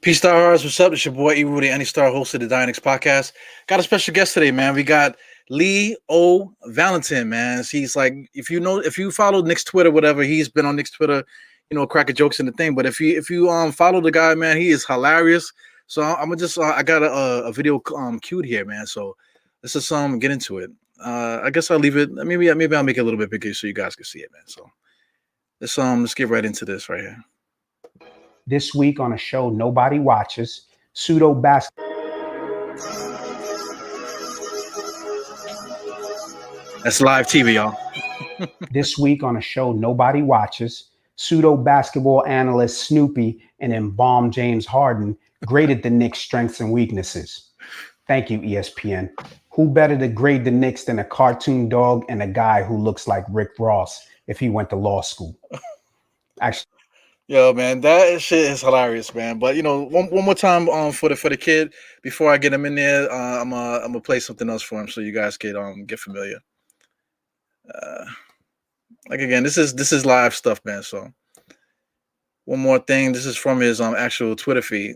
Peace, Star Hearts. What's up? It's your boy E. Rudy, Any Star, host of the Knicks podcast. Got a special guest today, man. We got Lee O. Valentin, man. He's like, if you follow Knicks Twitter, whatever, he's been on Knicks Twitter, cracking jokes and the thing. But if you follow the guy, man, he is hilarious. So I'm gonna just I got a video queued here, man. So let's just get into it. I guess I'll leave it. Maybe I'll make it a little bit bigger so you guys can see it, man. So let's get right into this right here. This week on a show nobody watches, pseudo basketball. That's live TV, y'all. This week on a show nobody watches, pseudo basketball analyst Snoopy and embalmed James Harden graded the Knicks' strengths and weaknesses. Thank you, ESPN. Who better to grade the Knicks than a cartoon dog and a guy who looks like Rick Ross if he went to law school? Actually. Yo, man, that shit is hilarious, man. But one more time for the kid before I get him in there, I'm gonna play something else for him so you guys can get familiar. Like again, this is live stuff, man. So one more thing, this is from his actual Twitter feed.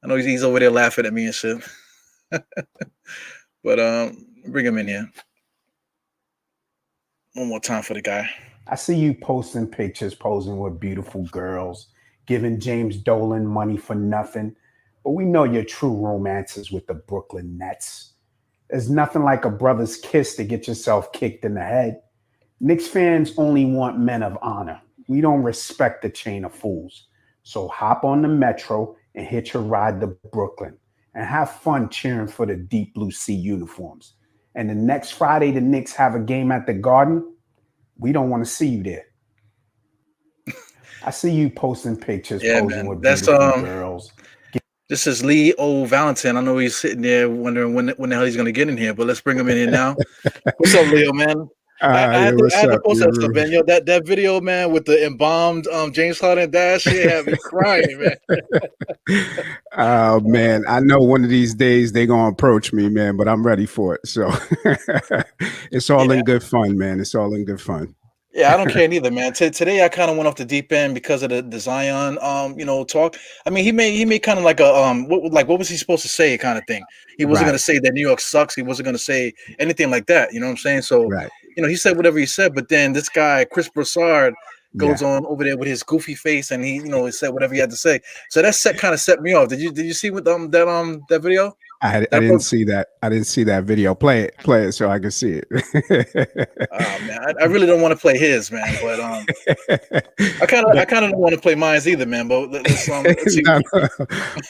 I know he's over there laughing at me and shit, but bring him in here one more time for the guy. I see you posting pictures, posing with beautiful girls, giving James Dolan money for nothing. But we know your true romance is with the Brooklyn Nets. There's nothing like a brother's kiss to get yourself kicked in the head. Knicks fans only want men of honor. We don't respect the chain of fools. So hop on the Metro and hitch a ride to Brooklyn and have fun cheering for the Deep Blue Sea uniforms. And the next Friday, the Knicks have a game at the Garden. We don't want to see you there. I see you posting pictures, posing man. with beautiful girls. This is Lee O. Valentin. I know he's sitting there wondering when the hell he's going to get in here, but let's bring him in here now. What's up, Leo, man? I had to post that stuff, man. Yo, that video, man, with the embalmed James Harden, that shit had me crying, man. Oh, man. I know one of these days they're going to approach me, man, but I'm ready for it. So it's all in good fun, man. It's all in good fun. Yeah, I don't care neither, man. Today I kind of went off the deep end because of the Zion, talk. I mean, he made kind of like a what was he supposed to say kind of thing? He wasn't going to say that New York sucks. He wasn't going to say anything like that. You know what I'm saying? So, he said whatever he said, but then this guy Chris Broussard goes on over there with his goofy face, and he said whatever he had to say. So that kind of set me off. Did you see what that video? I didn't see that. I didn't see that video. Play it so I can see it. Oh man, I really don't want to play his, man, but I kind of don't want to play mine either, man. But let's see. No.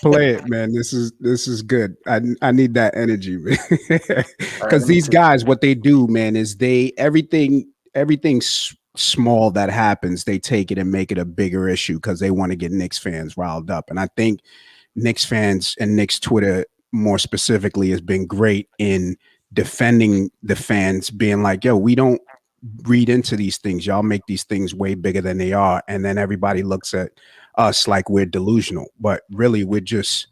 Play it, man. This is good. I need that energy, man. Because these guys, what they do, man, is everything small that happens, they take it and make it a bigger issue because they want to get Knicks fans riled up. And I think Knicks fans and Knicks Twitter more specifically has been great in defending the fans, being like, yo, we don't read into these things. Y'all make these things way bigger than they are. And then everybody looks at us like we're delusional. But really, we're just,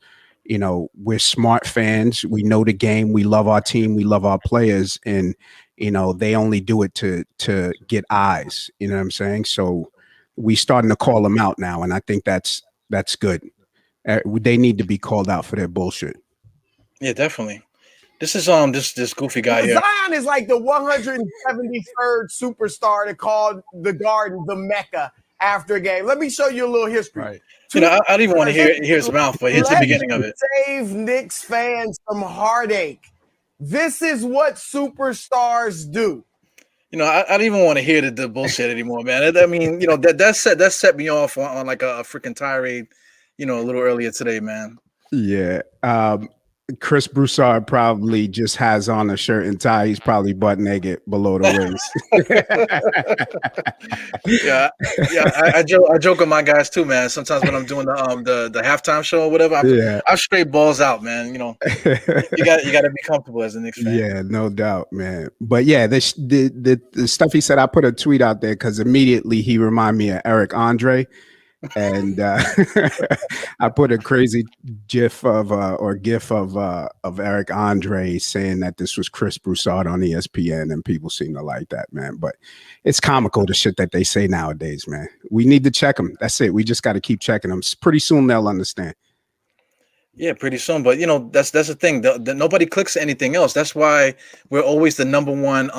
we're smart fans. We know the game. We love our team. We love our players. And, they only do it to get eyes. You know what I'm saying? So we starting to call them out now. And I think that's good. They need to be called out for their bullshit. Yeah, definitely. This is this goofy guy here. Zion is like the 173rd superstar to call the Garden the Mecca after a game. Let me show you a little history. Right. I don't even want to hear his mouth, but here's the beginning of it. Save Knicks fans from heartache. This is what superstars do. I don't even want to hear the bullshit anymore, man. I mean, that set me off on like a freaking tirade, a little earlier today, man. Yeah. Chris Broussard probably just has on a shirt and tie. He's probably butt naked below the waist. Yeah, yeah. I joke with my guys too, man. Sometimes when I'm doing the halftime show or whatever, Yeah. I'm straight balls out, man. You know, you got to be comfortable as a Knicks fan. Yeah, no doubt, man. But yeah, the stuff he said, I put a tweet out there because immediately he reminded me of Eric Andre. And I put a crazy gif of Eric Andre saying that this was Chris Broussard on ESPN, and people seem to like that, man. But it's comical the shit that they say nowadays, man. We need to check them. That's it. We just got to keep checking them. Pretty soon they'll understand. Yeah, pretty soon. But you know, that's the thing. Nobody clicks anything else. That's why we're always the number one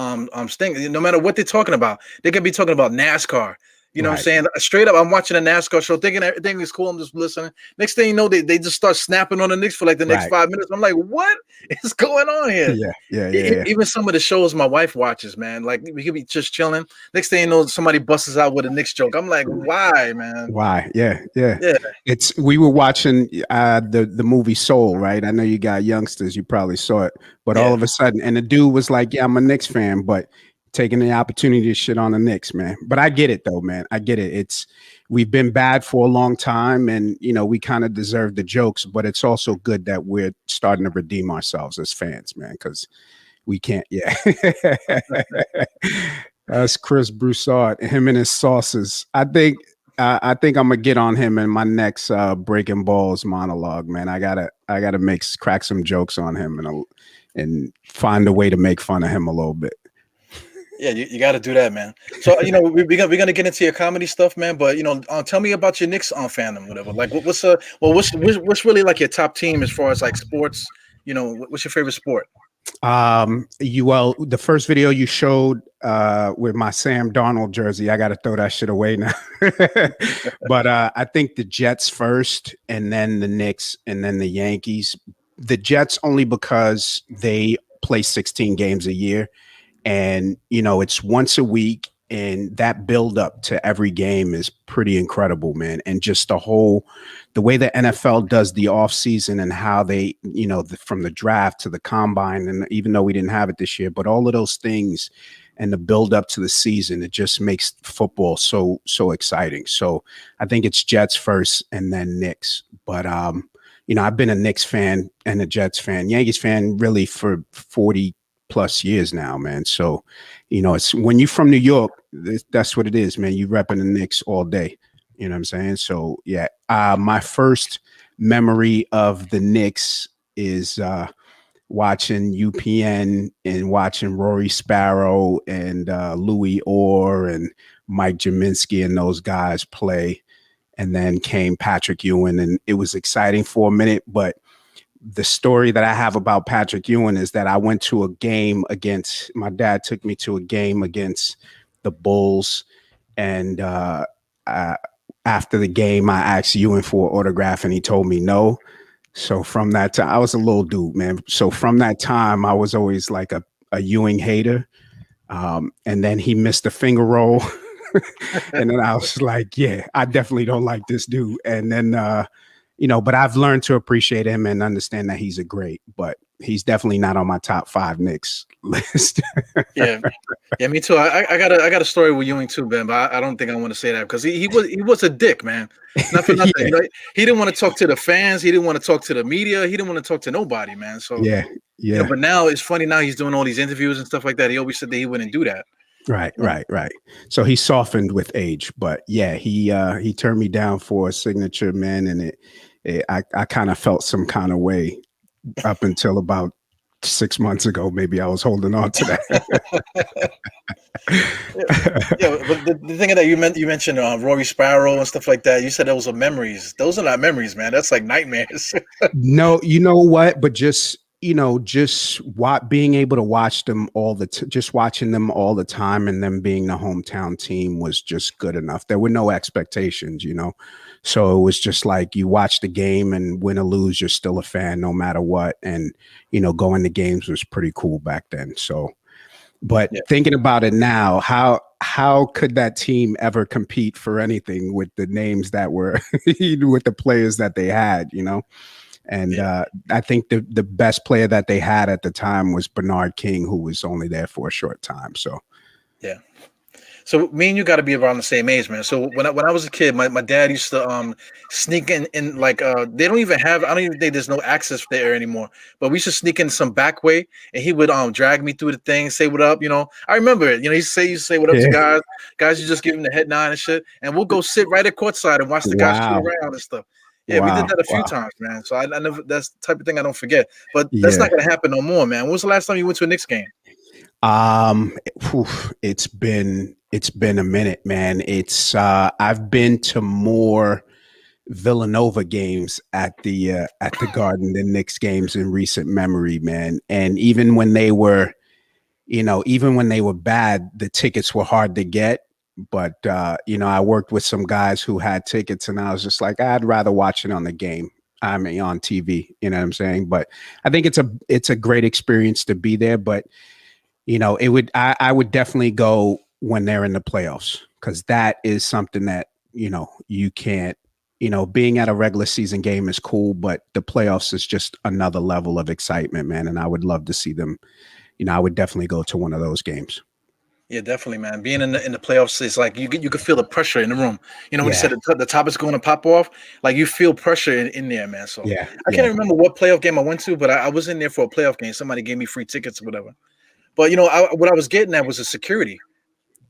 thing. No matter what they're talking about, they could be talking about NASCAR. You know what I'm saying? Straight up, I'm watching a NASCAR show, thinking everything is cool. I'm just listening. Next thing you know, they just start snapping on the Knicks for like the next 5 minutes. I'm like, what is going on here? Yeah. Even some of the shows my wife watches, man. Like we could be just chilling. Next thing you know, somebody busts out with a Knicks joke. I'm like, why, man? Why? Yeah. We were watching the movie Soul, right? I know you got youngsters, you probably saw it, but all of a sudden, and the dude was like, "Yeah, I'm a Knicks fan," but taking the opportunity to shit on the Knicks, man. But I get it though, man. I get it. We've been bad for a long time, and you know, we kind of deserve the jokes, but it's also good that we're starting to redeem ourselves as fans, man, because we can't, That's Chris Broussard, him and his sauces. I think I'm gonna get on him in my next Breaking Balls monologue, man. I gotta crack some jokes on him and find a way to make fun of him a little bit. Yeah, you got to do that, man. So you know we're gonna get into your comedy stuff, man. But you know, tell me about your Knicks fandom, whatever. Like, what's really like your top team as far as like sports? You know, what's your favorite sport? The first video you showed with my Sam Darnold jersey, I got to throw that shit away now. But I think the Jets first, and then the Knicks, and then the Yankees. The Jets only because they play 16 games a year. And, you know, it's once a week, and that build up to every game is pretty incredible, man. And just the way the NFL does the off season and how they, you know, from the draft to the combine, and even though we didn't have it this year, but all of those things and the build up to the season, it just makes football so exciting. So I think it's Jets first and then Knicks. But, you know, I've been a Knicks fan and a Jets fan, Yankees fan really for 40 plus years now, man. So, you know, it's when you're from New York, that's what it is, man. You repping the Knicks all day. You know what I'm saying? So, yeah, my first memory of the Knicks is watching UPN and watching Rory Sparrow and Louis Orr and Mike Jaminski and those guys play. And then came Patrick Ewing, and it was exciting for a minute, but the story that I have about Patrick Ewing is that I went to a game my dad took me to a game against the Bulls. And after the game, I asked Ewing for an autograph and he told me no. So from that time, I was a little dude, man. So from that time, I was always like a Ewing hater. And then he missed a finger roll. And then I was like, yeah, I definitely don't like this dude. And then, you know, but I've learned to appreciate him and understand that he's a great, but he's definitely not on my top 5 Knicks list. Yeah, me too. I got a story with Ewing too, Ben, but I don't think I want to say that because he was a dick, man. Not for nothing. Yeah. You know, he didn't want to talk to the fans. He didn't want to talk to the media. He didn't want to talk to nobody, man. So yeah. You know, but now it's funny. Now he's doing all these interviews and stuff like that. He always said that he wouldn't do that. Right. So he softened with age, but yeah, he turned me down for a signature, man, and I kind of felt some kind of way up until about 6 months ago. Maybe I was holding on to that. Yeah, but the thing that you mentioned Rory Sparrow and stuff like that. You said those are memories. Those are not memories, man. That's like nightmares. No, you know what? But just being able to watch them just watching them all the time, and them being the hometown team was just good enough. There were no expectations, you know. So it was just like you watch the game, and win or lose, you're still a fan no matter what. And, you know, going to games was pretty cool back then. So, but thinking about it now, how could that team ever compete for anything with the names that were with the players that they had, you know? And I think the best player that they had at the time was Bernard King, who was only there for a short time. So yeah. So me and you got to be around the same age, man. So when I was a kid, my dad used to sneak in like they don't even have, I don't even think there's no access there anymore. But we used to sneak in some back way, and he would drag me through the thing, say what up, I remember it. He used to say what up to guys. Guys, you just give him the head nod and shit, and we'll go sit right at courtside and watch the guys shoot around and stuff. Yeah, we did that a few times, man. So I never, that's the type of thing I don't forget. But that's not gonna happen no more, man. When was the last time you went to a Knicks game? It's been a minute, man. It's I've been to more Villanova games at the Garden than Knicks games in recent memory, man. And even when they were, bad, the tickets were hard to get. But I worked with some guys who had tickets, and I was just like, I'd rather watch it on the game. I mean, on TV. You know what I'm saying? But I think it's a great experience to be there. But I would definitely go when they're in the playoffs, because that is something that, you can't, being at a regular season game is cool, but the playoffs is just another level of excitement, man. And I would love to see them, I would definitely go to one of those games. Yeah, definitely, man. Being in the playoffs is like you could feel the pressure in the room. When you said the top is going to pop off, like you feel pressure in there, man. So I can't remember what playoff game I went to, but I was in there for a playoff game. Somebody gave me free tickets or whatever. But what I was getting at was the security.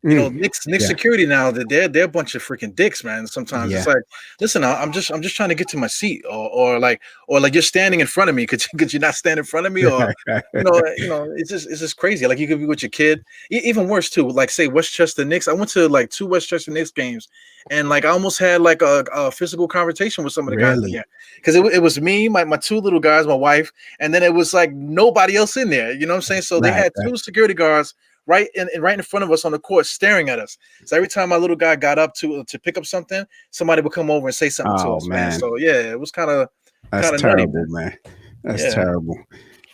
Knicks security now, that they're a bunch of freaking dicks, man. Sometimes it's like, listen, I'm just trying to get to my seat, or like you're standing in front of me. Could you not stand in front of me? Or it's just crazy. Like you could be with your kid. Even worse too. Like say Westchester Knicks. I went to like 2 Westchester Knicks games, and like I almost had like a physical conversation with some of the guys in there, because it was me, my 2 little guys, my wife, and then it was like nobody else in there. You know what I'm saying? So they had 2 security guards right in front of us on the court, staring at us. So every time my little guy got up to pick up something, somebody would come over and say something to us, man. So it was kind of terrible, nutty, man. That's terrible.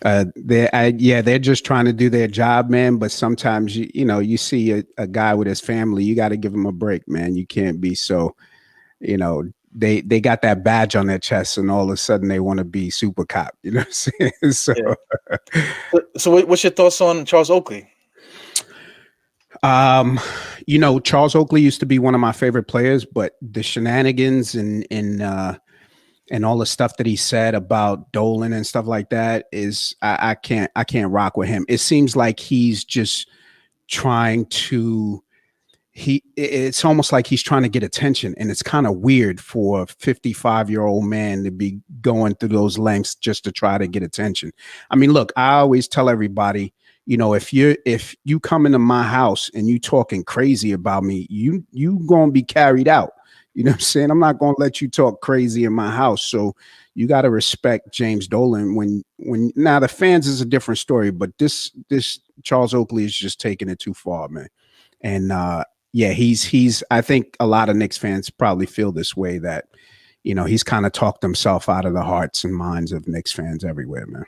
They're just trying to do their job, man. But sometimes you see a guy with his family, you got to give him a break, man. You can't be so, they got that badge on their chest, and all of a sudden they want to be super cop. You know what I'm saying? So what's your thoughts on Charles Oakley? Charles Oakley used to be one of my favorite players, but the shenanigans and all the stuff that he said about Dolan and stuff like that is I can't rock with him. It seems like he's just trying to it's almost like he's trying to get attention, and it's kind of weird for a 55-year-old man to be going through those lengths just to try to get attention. I mean, look, I always tell everybody, if you come into my house and you talking crazy about me, you gonna be carried out. You know what I'm saying? I'm not gonna let you talk crazy in my house. So you got to respect James Dolan. When now the fans is a different story, but this Charles Oakley is just taking it too far, man. And he's I think a lot of Knicks fans probably feel this way, that he's kind of talked himself out of the hearts and minds of Knicks fans everywhere, man.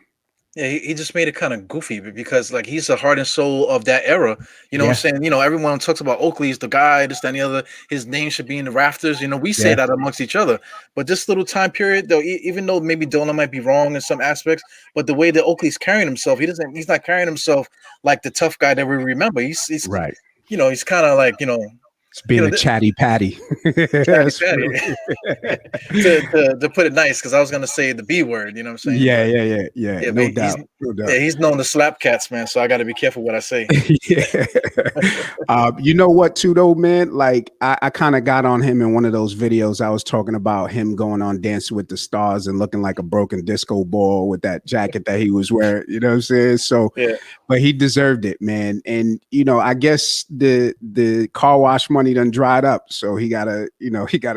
Yeah, he just made it kind of goofy, because like he's the heart and soul of that era. You know what I'm saying? Everyone talks about Oakley's the guy, this, that, and the other. His name should be in the rafters. We say that amongst each other. But this little time period, though, even though maybe Dolan might be wrong in some aspects, but the way that Oakley's carrying himself, he's not carrying himself like the tough guy that we remember. He's right. He's kind of like, it's being a chatty patty. To put it nice, because I was gonna say the B word, you know what I'm saying? Yeah. No doubt. Yeah, he's known to slap cats, man. So I got to be careful what I say. You know what, too, though, man? Like I kind of got on him in one of those videos. I was talking about him going on Dancing with the Stars and looking like a broken disco ball with that jacket that he was wearing. You know what I'm saying? So, but he deserved it, man. And I guess the car wash money done dried up, so he gotta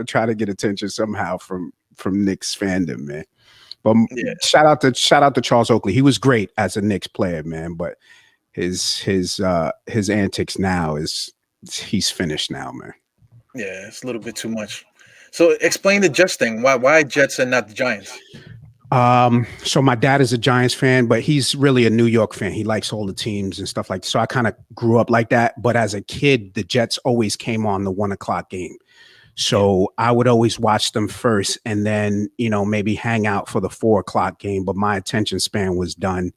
try to get attention somehow from Knicks fandom, man. But shout out to Charles Oakley. He was great as a Knicks player, man. But his antics now he's finished now, man. Yeah, it's a little bit too much. So explain the Jets thing. Why Jets and not the Giants? So my dad is a Giants fan, but he's really a New York fan. He likes all the teams and stuff like that. So I kind of grew up like that. But as a kid, the Jets always came on the 1:00 game. So I would always watch them first and then, maybe hang out for the 4 o'clock game. But my attention span was done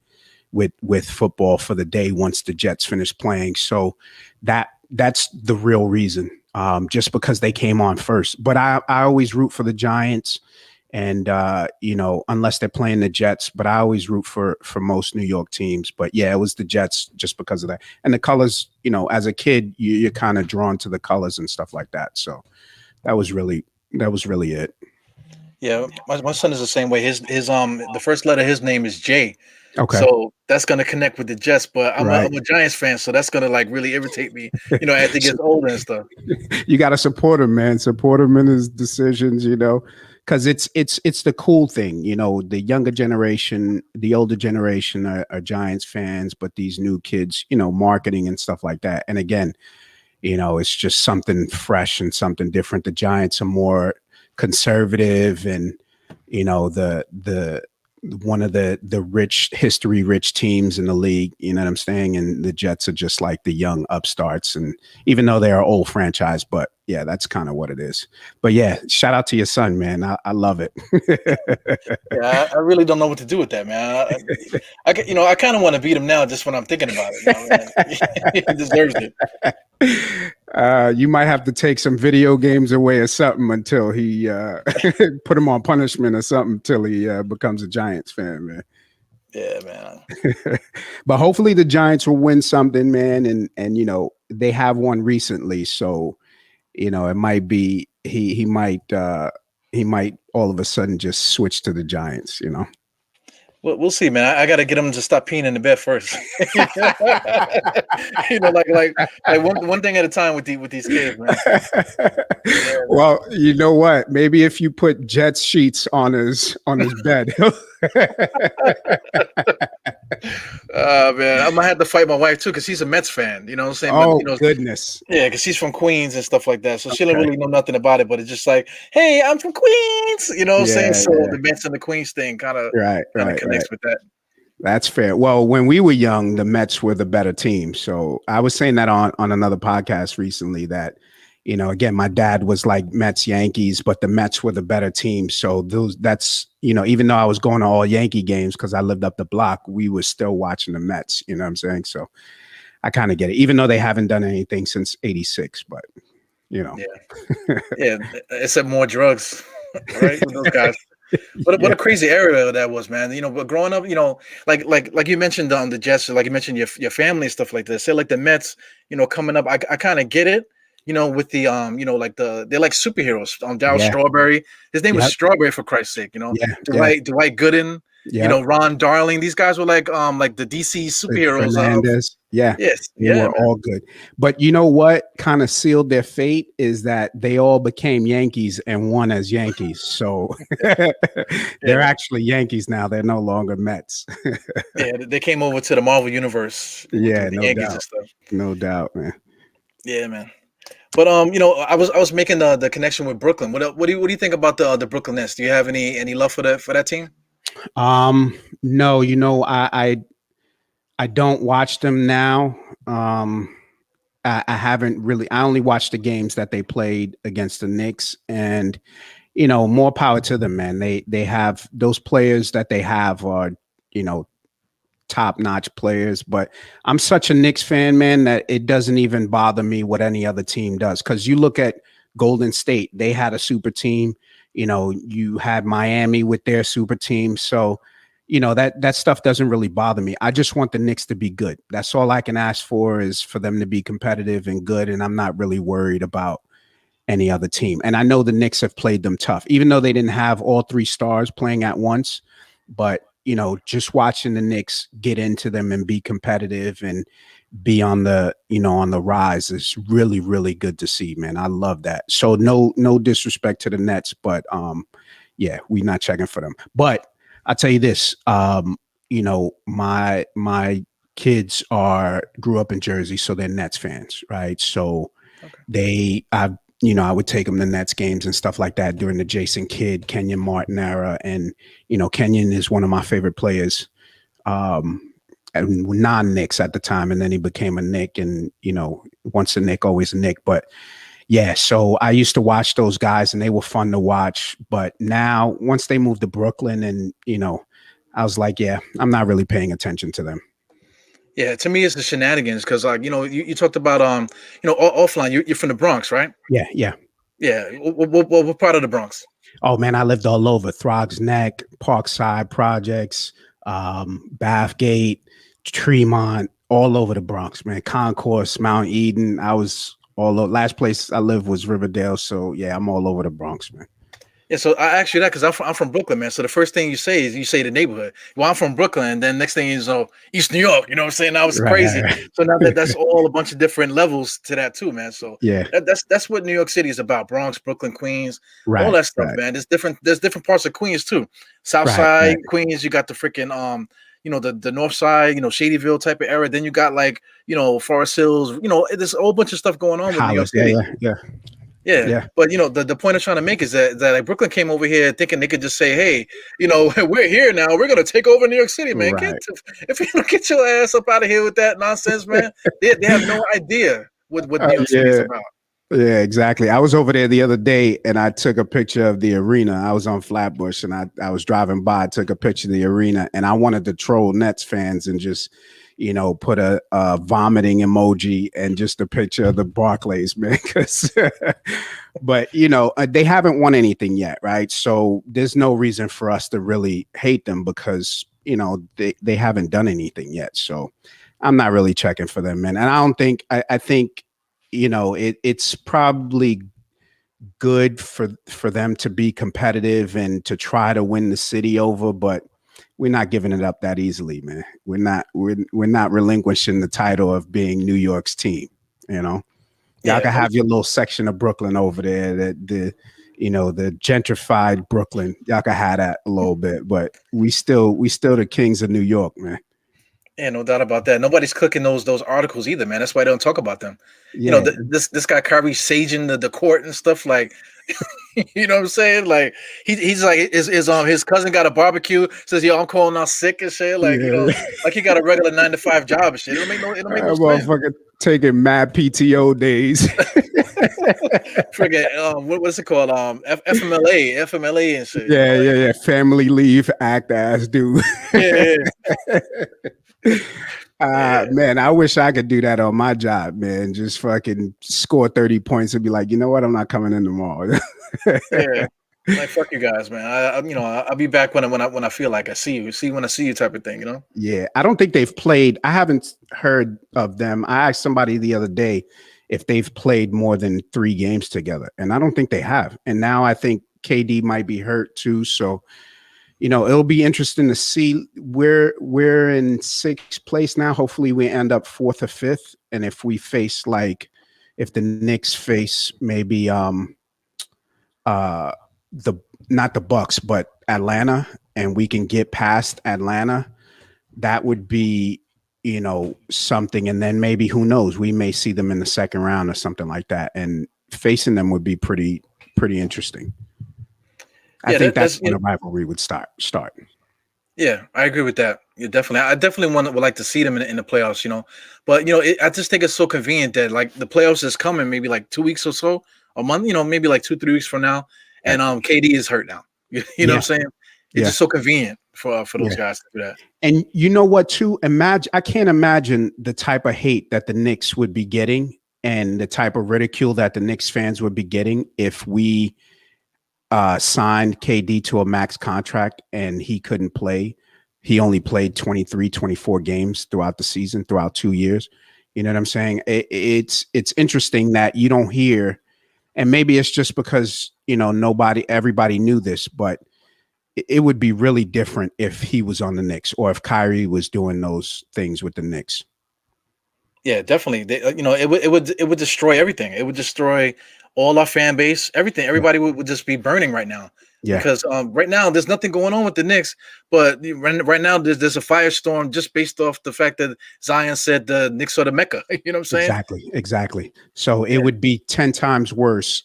with football for the day once the Jets finished playing. So that's the real reason, just because they came on first. But I always root for the Giants. And, unless they're playing the Jets, but I always root for most New York teams. But yeah, it was the Jets just because of that. And the colors, as a kid, you're kind of drawn to the colors and stuff like that. So that was really it. Yeah, my son is the same way. His the first letter of his name is J. Okay. So that's gonna connect with the Jets, but I'm Right. a Giants fan, so that's gonna like really irritate me, as he gets older and stuff. You got to support him, man. Support him in his decisions, because it's the cool thing. The younger generation, the older generation are Giants fans, but these new kids, marketing and stuff like that. And again, it's just something fresh and something different. The Giants are more conservative and, the one of the history rich teams in the league, you know what I'm saying? And the Jets are just like the young upstarts. And even though they're an old franchise, but yeah, that's kind of what it is. But yeah, shout out to your son, man. I love it. Yeah, I really don't know what to do with that, man. I kind of want to beat him now just when I'm thinking about it. He deserves it. You might have to take some video games away or something until he put him on punishment or something till he becomes a Giants fan, man. Yeah, man. But hopefully the Giants will win something, man, and they have won recently, so it might be he might all of a sudden just switch to the Giants, Well, we'll see, man. I got to get him to stop peeing in the bed first. Like one thing at a time with these kids, man. Yeah, well, you know what? Maybe if you put Jets sheets on his bed. Man, I might have to fight my wife too because she's a Mets fan. You know what I'm saying? Oh, but, goodness. Yeah, because she's from Queens and stuff like that, so she don't really know nothing about it. But it's just like, hey, I'm from Queens. You know what I'm saying? So the Mets and the Queens thing kind of connects with that. That's fair. Well, when we were young, the Mets were the better team. So I was saying that on another podcast recently that, again, my dad was like Mets, Yankees, but the Mets were the better team. So that's even though I was going to all Yankee games because I lived up the block, we were still watching the Mets. You know what I'm saying? So I kind of get it, even though they haven't done anything since '86. But yeah, except more drugs, right? With those guys. What a crazy era that was, man. But growing up, like you mentioned on the Jets, like you mentioned your family and stuff like this. Say like the Mets, coming up, I kind of get it. With the they're like superheroes. Darryl Strawberry, his name was Strawberry for Christ's sake. Dwight Gooden, Ron Darling. These guys were like the DC superheroes. Fernandez. They were all good. But you know what kind of sealed their fate is that they all became Yankees and won as Yankees. So they're actually Yankees now. They're no longer Mets. Yeah, they came over to the Marvel universe. Yeah, no Yankees doubt. And stuff. No doubt, man. Yeah, man. But I was making the connection with Brooklyn. What do you think about the Brooklyn Nets? Do you have any love for that team? No, I don't watch them now. I haven't really. I only watched the games that they played against the Knicks, and more power to them, man. They have those players that they have are top-notch players, but I'm such a Knicks fan, man, that it doesn't even bother me what any other team does. Because you look at Golden State, they had a super team. You had Miami with their super team. So, that stuff doesn't really bother me. I just want the Knicks to be good. That's all I can ask for is for them to be competitive and good. And I'm not really worried about any other team. And I know the Knicks have played them tough, even though they didn't have all three stars playing at once. But just watching the Knicks get into them and be competitive and be on the, on the rise is really, really good to see, man. I love that. So no disrespect to the Nets, but we're not checking for them. But I'll tell you this, my kids grew up in Jersey, so they're Nets fans, right? So I would take them to Nets games and stuff like that during the Jason Kidd, Kenyon Martin era. And, Kenyon is one of my favorite players, non-Knicks at the time. And then he became a Knick and, once a Knick, always a Knick. But Yeah, so I used to watch those guys and they were fun to watch. But now, once they moved to Brooklyn, and I was like, yeah, I'm not really paying attention to them. Yeah, to me, it's the shenanigans because, like, you talked about offline. You're from the Bronx, right? Yeah, yeah. Yeah. What part of the Bronx? Oh man, I lived all over Throgs Neck, Parkside Projects, Bathgate, Tremont, all over the Bronx, man. Concourse, Mount Eden. I was all over. Last place I lived was Riverdale. So yeah, I'm all over the Bronx, man. Yeah, so I asked you that because I'm from Brooklyn, man. So the first thing you say is you say the neighborhood. Well, I'm from Brooklyn, and then next thing is East New York. You know what I'm saying? That was Right, crazy. right, So now that's all a bunch of different levels to that too, man. So yeah, that's what New York City is about: Bronx, Brooklyn, Queens, all right, that stuff, right, man. There's different parts of Queens too. South right, Side right. Queens, you got the freaking the North Side, Shadyville type of area. Then you got like Forest Hills. There's a whole bunch of stuff going on with New York Hollis, yeah, City. yeah, yeah, Yeah, yeah. but the point I'm trying to make is that like Brooklyn came over here thinking they could just say, "Hey, we're here now. We're gonna take over New York City, man. Right. If you don't get your ass up out of here with that nonsense, man." They have no idea what New York City is Yeah. about. Yeah, exactly. I was over there the other day and I took a picture of the arena. I was on Flatbush and I was driving by, took a picture of the arena, and I wanted to troll Nets fans and just, put a vomiting emoji and just a picture of the Barclays, man. But, they haven't won anything yet, right? So there's no reason for us to really hate them because, they haven't done anything yet. So I'm not really checking for them, man. And I think it's probably good for them to be competitive and to try to win the city over, but we're not giving it up that easily, man. We're not relinquishing the title of being New York's team. Y'all Yeah, can have your little section of Brooklyn over there, that the gentrified Brooklyn. Y'all can have that a little bit, but we still the kings of New York, man. yeah, no doubt about that. Nobody's clicking those articles either, man. That's why they don't talk about them. Yeah, This guy Kyrie saging the court and stuff like. You know what I'm saying? Like he's like his cousin got a barbecue, says, "Yo, I'm calling out sick and shit." Like, yeah. like he got a regular 9 to 5 job and shit. It don't make no sense. Motherfucker taking mad PTO days. Forget what's it called? FMLA and shit. Yeah, Like, yeah, yeah. Family leave act ass dude. yeah, yeah. Man, I wish I could do that on my job, man. Just fucking score 30 points and be like, you know what? I'm not coming in tomorrow. Yeah. Like fuck you guys, man. I'll be back when I feel like I see you. See when I see you type of thing, Yeah, I don't think they've played. I haven't heard of them. I asked somebody the other day if they've played more than 3 games together, and I don't think they have. And now I think KD might be hurt too. So, it'll be interesting to see. We're in 6th place now. Hopefully we end up 4th or 5th. And if we face if the Knicks face maybe not the Bucks, but Atlanta, and we can get past Atlanta, that would be, something. And then maybe, who knows, we may see them in the second round or something like that. And facing them would be pretty interesting. I think that's when the rivalry would start. Yeah, I agree with that. Yeah, definitely. I definitely would like to see them in the playoffs, But I just think it's so convenient that like the playoffs is coming maybe like 2 weeks or so, a month, maybe like 2-3 weeks from now, and KD is hurt now. You know what I'm saying? It's just so convenient for those guys to do that. And you know what, too? I can't imagine the type of hate that the Knicks would be getting and the type of ridicule that the Knicks fans would be getting if we signed KD to a max contract and he couldn't play. He only played 23, 24 games throughout the season, throughout 2 years. You know what I'm saying? It's interesting that you don't hear, and maybe it's just because, everybody knew this, but it would be really different if he was on the Knicks or if Kyrie was doing those things with the Knicks. Yeah, definitely. It would destroy everything. It would destroy all our fan base, everything. Everybody would just be burning right now. Yeah. Because right now there's nothing going on with the Knicks, but right now there's a firestorm just based off the fact that Zion said the Knicks are the Mecca. You know what I'm saying? Exactly. So it would be 10 times worse.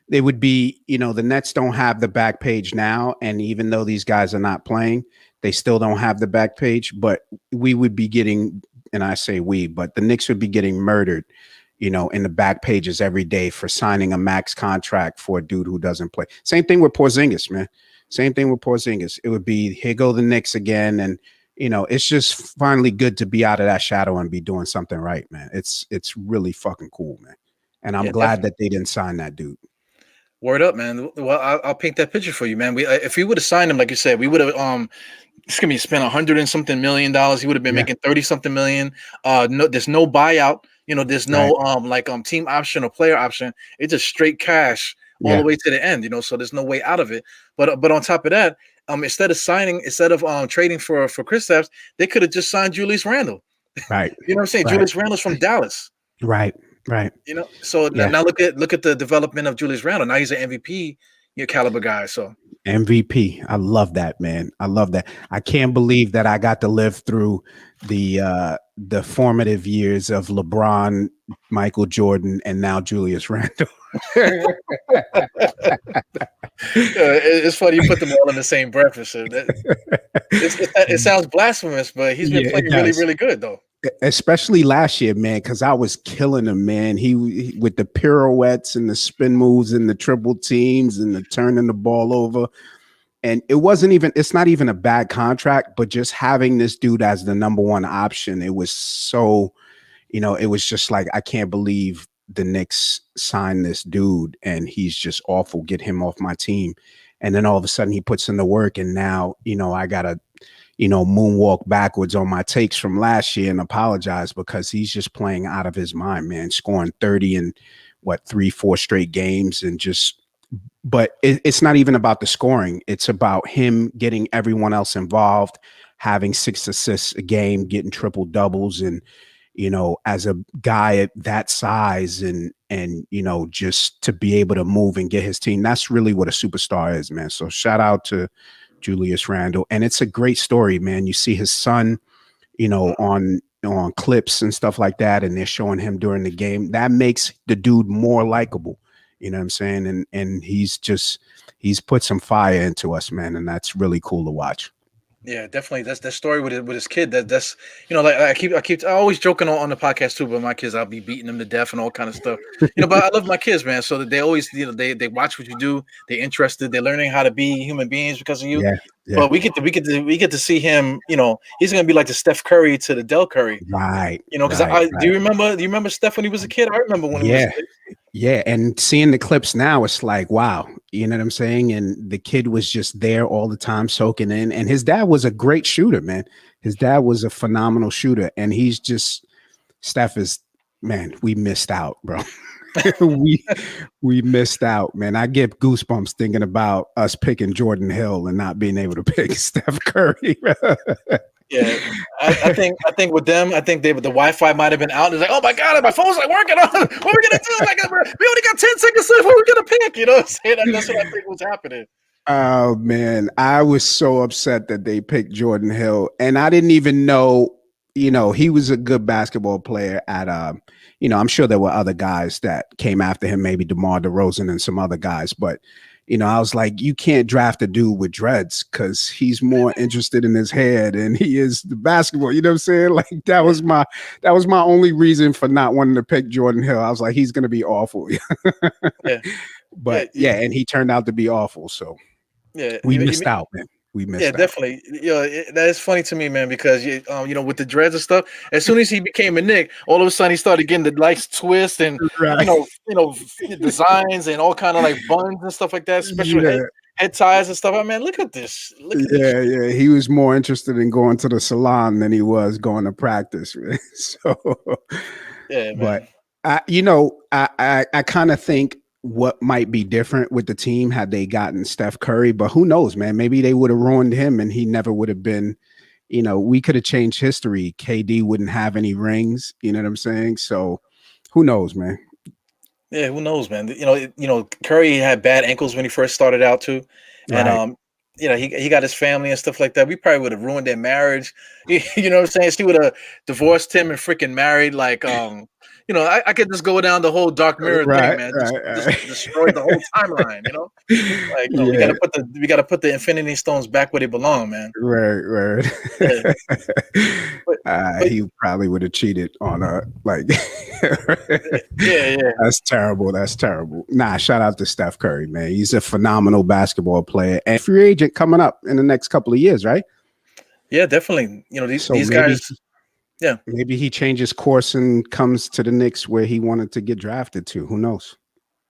They would be, the Nets don't have the back page now. And even though these guys are not playing, they still don't have the back page, but we would be getting, and I say we, but the Knicks would be getting murdered in the back pages every day for signing a max contract for a dude who doesn't play. Same thing with Porzingis, man. Same thing with Porzingis. It would be, here go the Knicks again. And, it's just finally good to be out of that shadow and be doing something right, man. It's really fucking cool, man. And I'm glad that they didn't sign that dude. Word up, man. Well, I'll paint that picture for you, man. If we would have signed him, like you said, we would have it's gonna be spent $100 and something million. He would have been making 30 something million. No, there's no buyout. There's no team option or player option. It's just straight cash all the way to the end. So there's no way out of it. But on top of that, instead of trading for Kristaps, they could have just signed Julius Randle. Right. You know what I'm saying? Right. Julius Randle's from Dallas. Right. So now look at the development of Julius Randle. Now he's an MVP caliber guy. So MVP. I love that, man. I love that. I can't believe that I got to live through the formative years of LeBron, Michael Jordan, and now Julius Randle. It's funny you put them all in the same breath. So it sounds blasphemous, but he's been playing really, really good though. Especially last year, man, because I was killing him, man. He with the pirouettes and the spin moves and the triple teams and the turning the ball over. And it's not even a bad contract, but just having this dude as the number one option, it was so, it was just like, I can't believe the Knicks signed this dude and he's just awful. Get him off my team. And then all of a sudden he puts in the work, and now, I gotta, moonwalk backwards on my takes from last year and apologize, because he's just playing out of his mind, man, scoring 30 in 3-4 straight games. And just, but it's not even about the scoring. It's about him getting everyone else involved, having 6 assists a game, getting triple doubles. And, as a guy at that size and, just to be able to move and get his team, that's really what a superstar is, man. So shout out to Julius Randle. And it's a great story, man. You see his son, on clips and stuff like that, and they're showing him during the game. That makes the dude more likable. You know what I'm saying? And he's put some fire into us, man. And that's really cool to watch. Yeah, definitely. That's that story with his kid. That's like I always joking on the podcast too. But my kids, I'll be beating them to death and all kind of stuff. But I love my kids, man. So that they always, they watch what you do. They're interested. They're learning how to be human beings because of you. Yeah. But we get to see him. He's gonna be like the Steph Curry to the Del Curry. Right. Because do you remember Steph when he was a kid? I remember when he was a kid. Yeah, and seeing the clips now, it's like, wow, you know what I'm saying? And the kid was just there all the time, soaking in. And his dad was a great shooter, man. His dad was a phenomenal shooter. And Steph is, man, we missed out, bro. we missed out, man. I get goosebumps thinking about us picking Jordan Hill and not being able to pick Steph Curry. Yeah, I think with them, the Wi-Fi might have been out. It's like, oh my god, my phone's not working. What are we gonna do? Like, we only got 10 seconds left. What are we gonna pick? You know what I'm saying? That's what I think was happening. Oh man, I was so upset that they picked Jordan Hill, and I didn't even know. He was a good basketball player at. I'm sure there were other guys that came after him, maybe DeMar DeRozan and some other guys, but. I was like, you can't draft a dude with dreads because he's more interested in his head and he is the basketball. You know what I'm saying? Like that was my only reason for not wanting to pick Jordan Hill. I was like, he's gonna be awful. But and he turned out to be awful. So we missed out, man. We missed out. Definitely. That is funny to me, man, because with the dreads and stuff, as soon as he became a Knick, all of a sudden he started getting the nice twist and designs and all kind of like buns and stuff like that, special head ties and stuff. I mean, look at this. Yeah. He was more interested in going to the salon than he was going to practice. Right? So man. But I kind of think what might be different with the team had they gotten Steph Curry, but who knows, man? Maybe they would have ruined him and he never would have been, we could have changed history. KD wouldn't have any rings, you know what I'm saying? So who knows, man? Yeah, who knows, man? Curry had bad ankles when he first started out too. And he got his family and stuff like that. We probably would have ruined their marriage. You know what I'm saying? She would have divorced him and freaking married like I could just go down the whole Dark Mirror thing, Right, man. Just right. destroy the whole timeline. Like, we Yeah, gotta put the Infinity Stones back where they belong, man. right. Yeah, but but He probably would have cheated on like. yeah. That's terrible. That's terrible. Nah, shout out to Steph Curry, man. He's a phenomenal basketball player and free agent coming up in the next couple of years, right? Yeah, definitely. So These guys. Yeah, maybe he changes course and comes to the Knicks where he wanted to get drafted to. Who knows?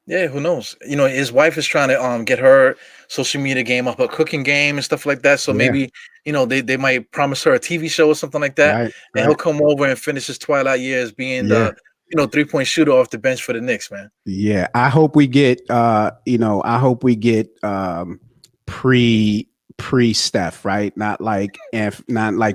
yeah. Who knows? His wife is trying to get her social media game up, a cooking game and stuff like that. So Yeah, maybe they might promise her a TV show or something like that, right, and he'll right. come over and finish his twilight years being Yeah, the 3-point shooter off the bench for the Knicks, man. yeah. I hope we get pre Steph, right? Not like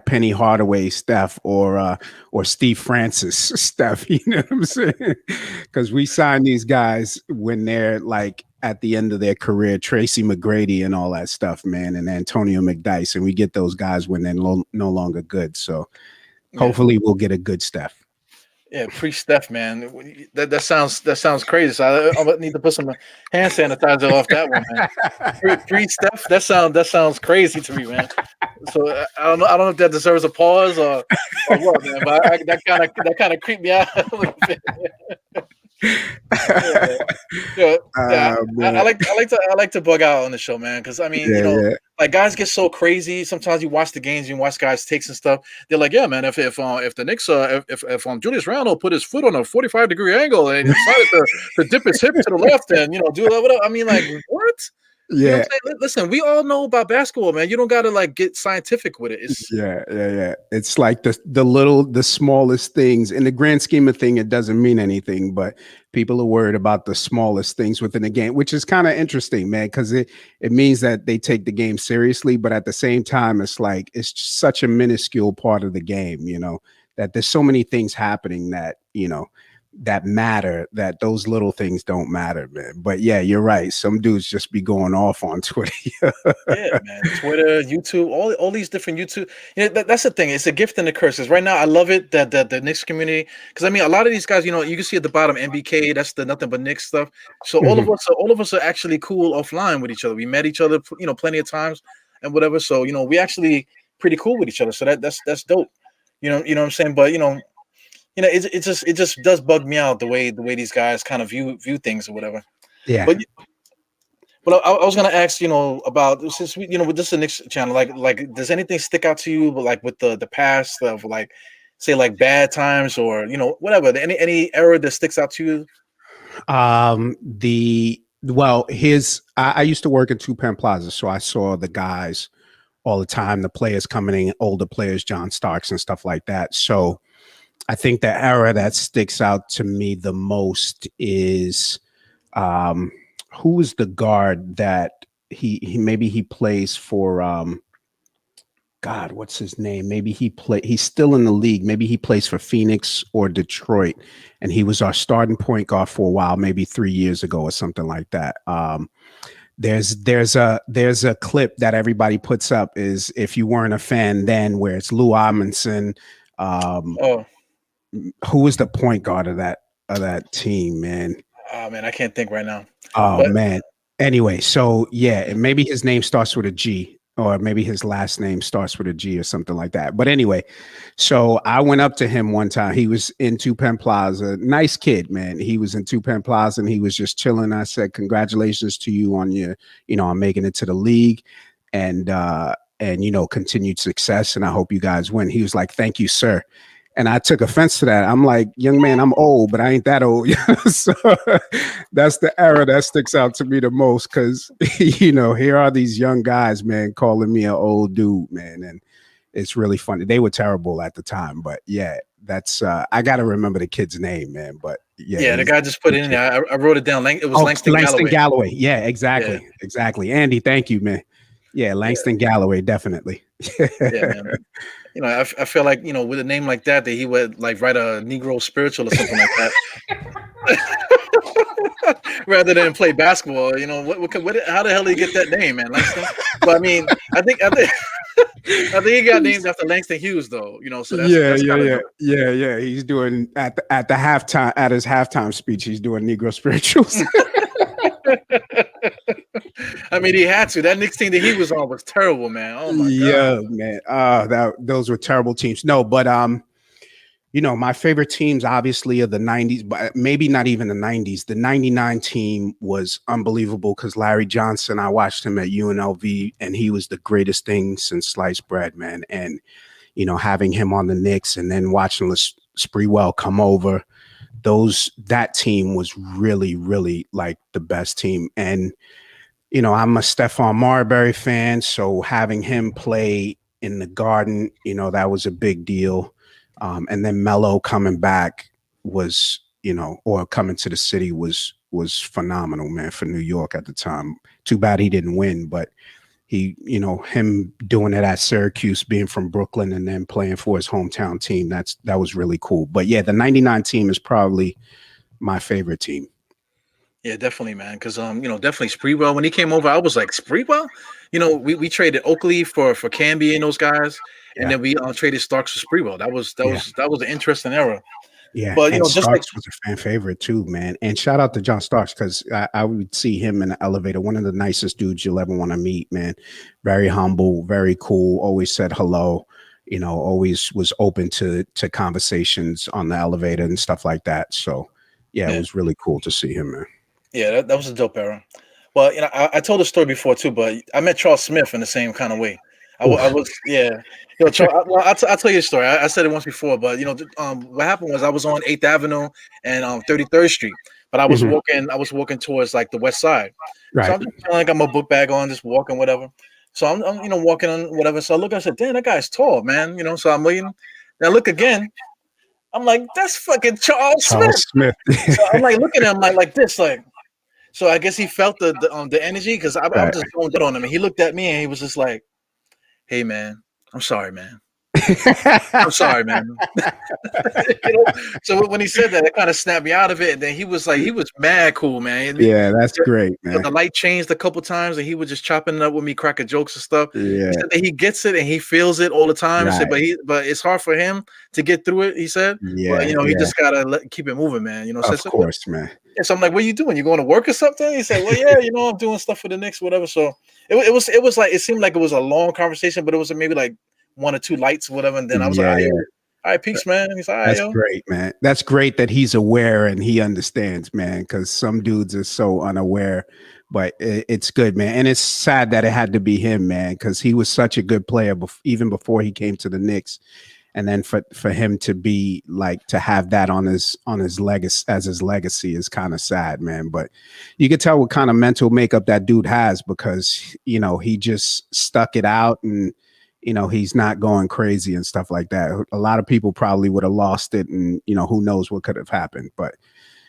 Penny Hardaway Steph or Steve Francis Steph. You know what I'm saying? Because we sign these guys when they're like at the end of their career, Tracy McGrady and all that stuff, man, and Antonio McDyess, and we get those guys when they're no longer good. So hopefully we'll get a good Steph. Yeah, pre-Steph, man. That sounds crazy. So I need to put some hand sanitizer off that one, man. Pre-Steph, that sounds crazy to me, man. So I don't know if that deserves a pause or what, man. But that kind of creeped me out a little bit. Yeah. I like to bug out on the show, man, because I mean, like guys get so crazy. Sometimes you watch the games, you watch guys takes and stuff. They're like, yeah, man, if the Knicks if Julius Randle put his foot on a 45-degree angle and decided to dip his hip to the left and do whatever, I mean, like, what? Yeah. You know what I'm saying? Listen, we all know about basketball, man. You don't gotta like get scientific with it. Yeah. It's like the smallest things. In the grand scheme of thing, it doesn't mean anything, but people are worried about the smallest things within the game, which is kind of interesting, man, because it means that they take the game seriously, but at the same time, it's like it's such a minuscule part of the game, that there's so many things happening that that matter, that those little things don't matter, man. But yeah, you're right. Some dudes just be going off on Twitter. Yeah, man. Twitter, YouTube, all these different YouTube. That's the thing. It's a gift and a curse. 'Cause right now, I love it that the Knicks community. Because I mean, a lot of these guys, you can see at the bottom NBK. That's the nothing but Knicks stuff. So all of us are actually cool offline with each other. We met each other, plenty of times and whatever. So we actually pretty cool with each other. So that's dope. You know what I'm saying? But it just does bug me out the way these guys kind of view things or whatever. Yeah. But I was gonna ask, about since we, with this Knicks channel, like does anything stick out to you, but like with the past of like say like bad times or whatever, any era that sticks out to you? I used to work in Two Penn Plaza, so I saw the guys all the time, the players coming in, older players, John Starks and stuff like that. So I think the era that sticks out to me the most is who is the guard that he plays for God, what's his name? He's still in the league. Maybe he plays for Phoenix or Detroit, and he was our starting point guard for a while, maybe 3 years ago or something like that. There's a clip that everybody puts up, is if you weren't a fan then, where it's Lou Amundsen. Who was the point guard of that team, man? Oh man, I can't think right now. Man. Anyway, so yeah, maybe his name starts with a G, or maybe his last name starts with a G or something like that. But anyway, so I went up to him one time. He was in Two Penn Plaza. Nice kid, man. He was in Two Penn Plaza and he was just chilling. I said, congratulations to you on your, on making it to the league and continued success. And I hope you guys win. He was like, thank you, sir. And I took offense to that. I'm like, young man, I'm old, but I ain't that old. So that's the era that sticks out to me the most, because, here are these young guys, man, calling me an old dude, man. And it's really funny. They were terrible at the time, but yeah, that's I got to remember the kid's name, man. But yeah, the guy just put it in there. I wrote it down. It was Langston Galloway. Yeah, exactly. Andy, thank you, man. Yeah, Langston Galloway, definitely. Yeah, man. I feel like, with a name like that he would like write a Negro spiritual or something like that. Rather than play basketball. How the hell did he get that name, man? Langston? But I mean, I think I think he got named after Langston Hughes, though. So that's Yeah, that's yeah, kind of yeah, dope. yeah. He's doing at the halftime at his halftime speech. He's doing Negro spirituals. I mean, he had to. That Knicks team that he was on was terrible, man. Oh my god. Yeah, man. Those were terrible teams. No, but my favorite teams obviously are the 90s, but maybe not even the 90s. The 99 team was unbelievable because Larry Johnson, I watched him at UNLV and he was the greatest thing since sliced bread, man. And, having him on the Knicks and then watching Sprewell come over, that team was really, really like the best team. And, I'm a Stephon Marbury fan, so having him play in the Garden, that was a big deal. And then Melo coming back was, or coming to the city was phenomenal, man, for New York at the time. Too bad he didn't win, but him doing it at Syracuse, being from Brooklyn and then playing for his hometown team, that was really cool. But yeah, the 99 team is probably my favorite team. Yeah, definitely, man. Because definitely Sprewell. When he came over, I was like, Sprewell. We traded Oakley for Camby and those guys, and then we traded Starks for Sprewell. That was an interesting era. Yeah, But and just like Starks was a fan favorite too, man. And shout out to John Starks because I would see him in the elevator. One of the nicest dudes you'll ever want to meet, man. Very humble, very cool. Always said hello. Always was open to conversations on the elevator and stuff like that. So yeah, it was really cool to see him, man. Yeah, that was a dope era. Well, I told the story before too, but I met Charles Smith in the same kind of way. I was, yeah. Charles, I'll tell you a story. I said it once before, but what happened was I was on 8th Avenue and 33rd Street, but I was walking towards like the West Side. Right. So I'm just feeling like I'm a book bag on, just walking, whatever. So I'm walking on whatever. So I look, I said, damn, that guy's tall, man. So I'm waiting. Then I look again. I'm like, that's fucking Charles Smith. So I'm like looking at him like this, like. So I guess he felt the energy because I was just going down on him, and he looked at me and he was just like, "Hey, man, I'm sorry, man. I'm sorry, man." So when he said that, it kind of snapped me out of it. And then he was mad cool, man. Yeah, that's great, man. The light changed a couple times, and he was just chopping it up with me, cracking jokes and stuff. Yeah, he said that he gets it and he feels it all the time. Right. He said, but it's hard for him to get through it. He said, but he just gotta keep it moving, man. Of course, man. Yeah, so I'm like, what are you doing? You going to work or something? He said, well, yeah, I'm doing stuff for the Knicks, whatever. So it was like, it seemed like it was a long conversation, but it was maybe like one or two lights or whatever. And then I was like, all right, peace, man. He's like, all right, that's great, man. That's great that he's aware and he understands, man, because some dudes are so unaware, but it's good, man. And it's sad that it had to be him, man, because he was such a good player even before he came to the Knicks. And then for him to be like to have that on his legacy as his legacy is kind of sad, man. But you can tell what kind of mental makeup that dude has because he just stuck it out and he's not going crazy and stuff like that. A lot of people probably would have lost it, and who knows what could have happened. But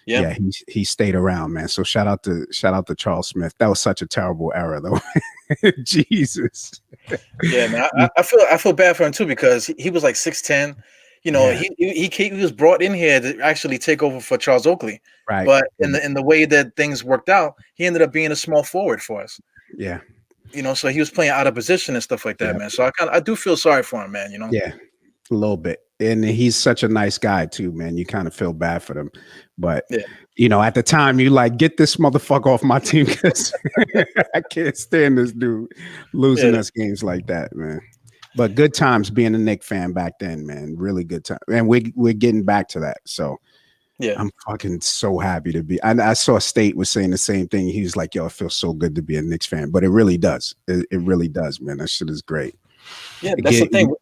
yeah, he stayed around, man. So shout out to Charles Smith. That was such a terrible era, though. Jesus. Yeah, man. I feel bad for him too because he was like 6'10". He was brought in here to actually take over for Charles Oakley. Right. But in the way that things worked out, he ended up being a small forward for us. Yeah. So he was playing out of position and stuff like that, man. So I do feel sorry for him, man. Yeah, a little bit. And he's such a nice guy too, man. You kind of feel bad for them, but at the time you like, get this motherfucker off my team because I can't stand this dude losing us games like that, man. But good times being a Knicks fan back then, man. Really good time, and we're getting back to that. So yeah, I'm fucking so happy to be. I saw State was saying the same thing. He was like, "Yo, it feels so good to be a Knicks fan," but it really does. It really does, man. That shit is great. Yeah, that's the thing.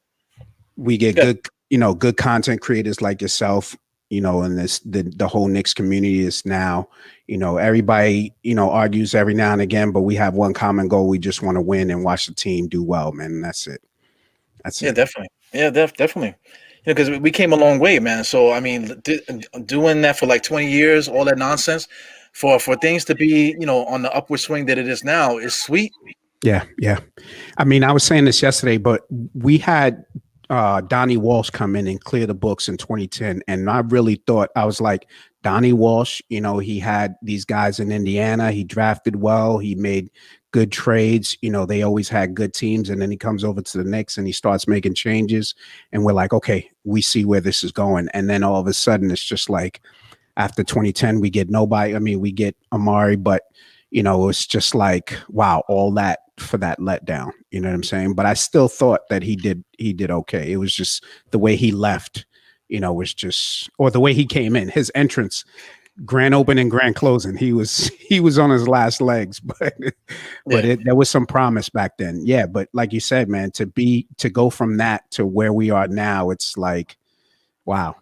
We get good. Good content creators like yourself, and the whole Knicks community is now, everybody, argues every now and again, but we have one common goal. We just want to win and watch the team do well, man. And that's it. That's it. Definitely. Yeah, definitely. Because we came a long way, man. So, I mean, doing that for like 20 years, all that nonsense for things to be, on the upward swing that it is now is sweet. Yeah. Yeah. I mean, I was saying this yesterday, but we had Donnie Walsh come in and clear the books in 2010. And I really thought, I was like, Donnie Walsh, he had these guys in Indiana. He drafted well. He made good trades. They always had good teams. And then he comes over to the Knicks and he starts making changes. And we're like, okay, we see where this is going. And then all of a sudden, it's just like after 2010, we get nobody. I mean, we get Amari, but, it's just like, wow, all that for that letdown. You know what I'm saying? But I still thought that he did okay. It was just the way he left. Was just, or the way he came in, his entrance, grand opening, grand closing. He was on his last legs, but there was some promise back then. Yeah, but like you said, man, to go from that to where we are now, it's like, wow,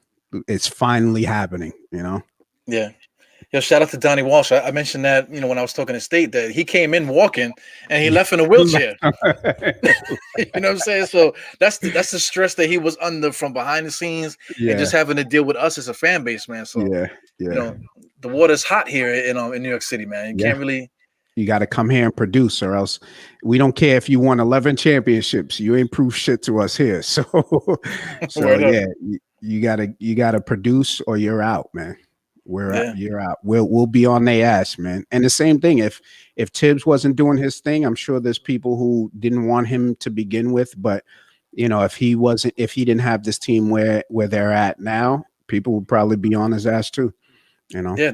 it's finally happening. Yeah. Yo, shout out to Donnie Walsh. I mentioned that, when I was talking to State, that he came in walking and he left in a wheelchair. You know what I'm saying? So that's the stress that he was under from behind the scenes and just having to deal with us as a fan base, man. So the water's hot here in New York City, man. You can't really. You got to come here and produce, or else we don't care if you won 11 championships. You ain't proof shit to us here. So yeah, you gotta produce or you're out, man. You're out. We'll be on their ass, man. And the same thing, if Tibbs wasn't doing his thing, I'm sure there's people who didn't want him to begin with. But if he didn't have this team where they're at now, people would probably be on his ass too. Yeah,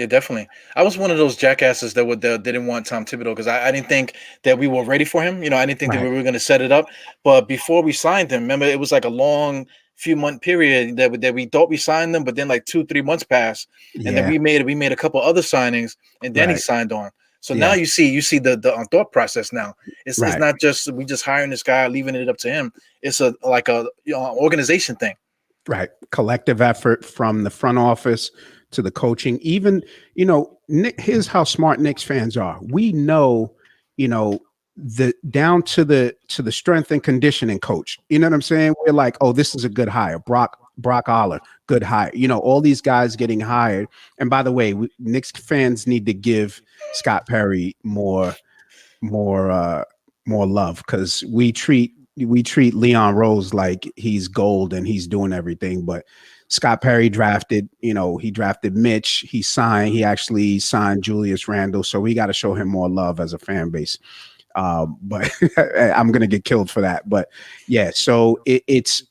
definitely. I was one of those jackasses that didn't want Tom Thibodeau because I didn't think that we were ready for him. I didn't think that we were going to set it up. But before we signed him, remember, it was like a long few month period that we thought we signed them, but then like 2-3 months passed, and then we made a couple other signings, and then he signed on. So now you see the thought process now. It's not just we just hiring this guy, leaving it up to him. It's a organization thing. Right. Collective effort from the front office to the coaching. Even, here's how smart Knicks fans are. We know, the down to the strength and conditioning coach. You know what I'm saying? We're like, oh, this is a good hire. Brock Aller, good hire. All these guys getting hired. And by the way, Knicks fans need to give Scott Perry more love, because we treat Leon Rose like he's gold and he's doing everything. But Scott Perry drafted Mitch. He actually signed Julius Randle. So we got to show him more love as a fan base. But I'm going to get killed for that. But yeah, so it's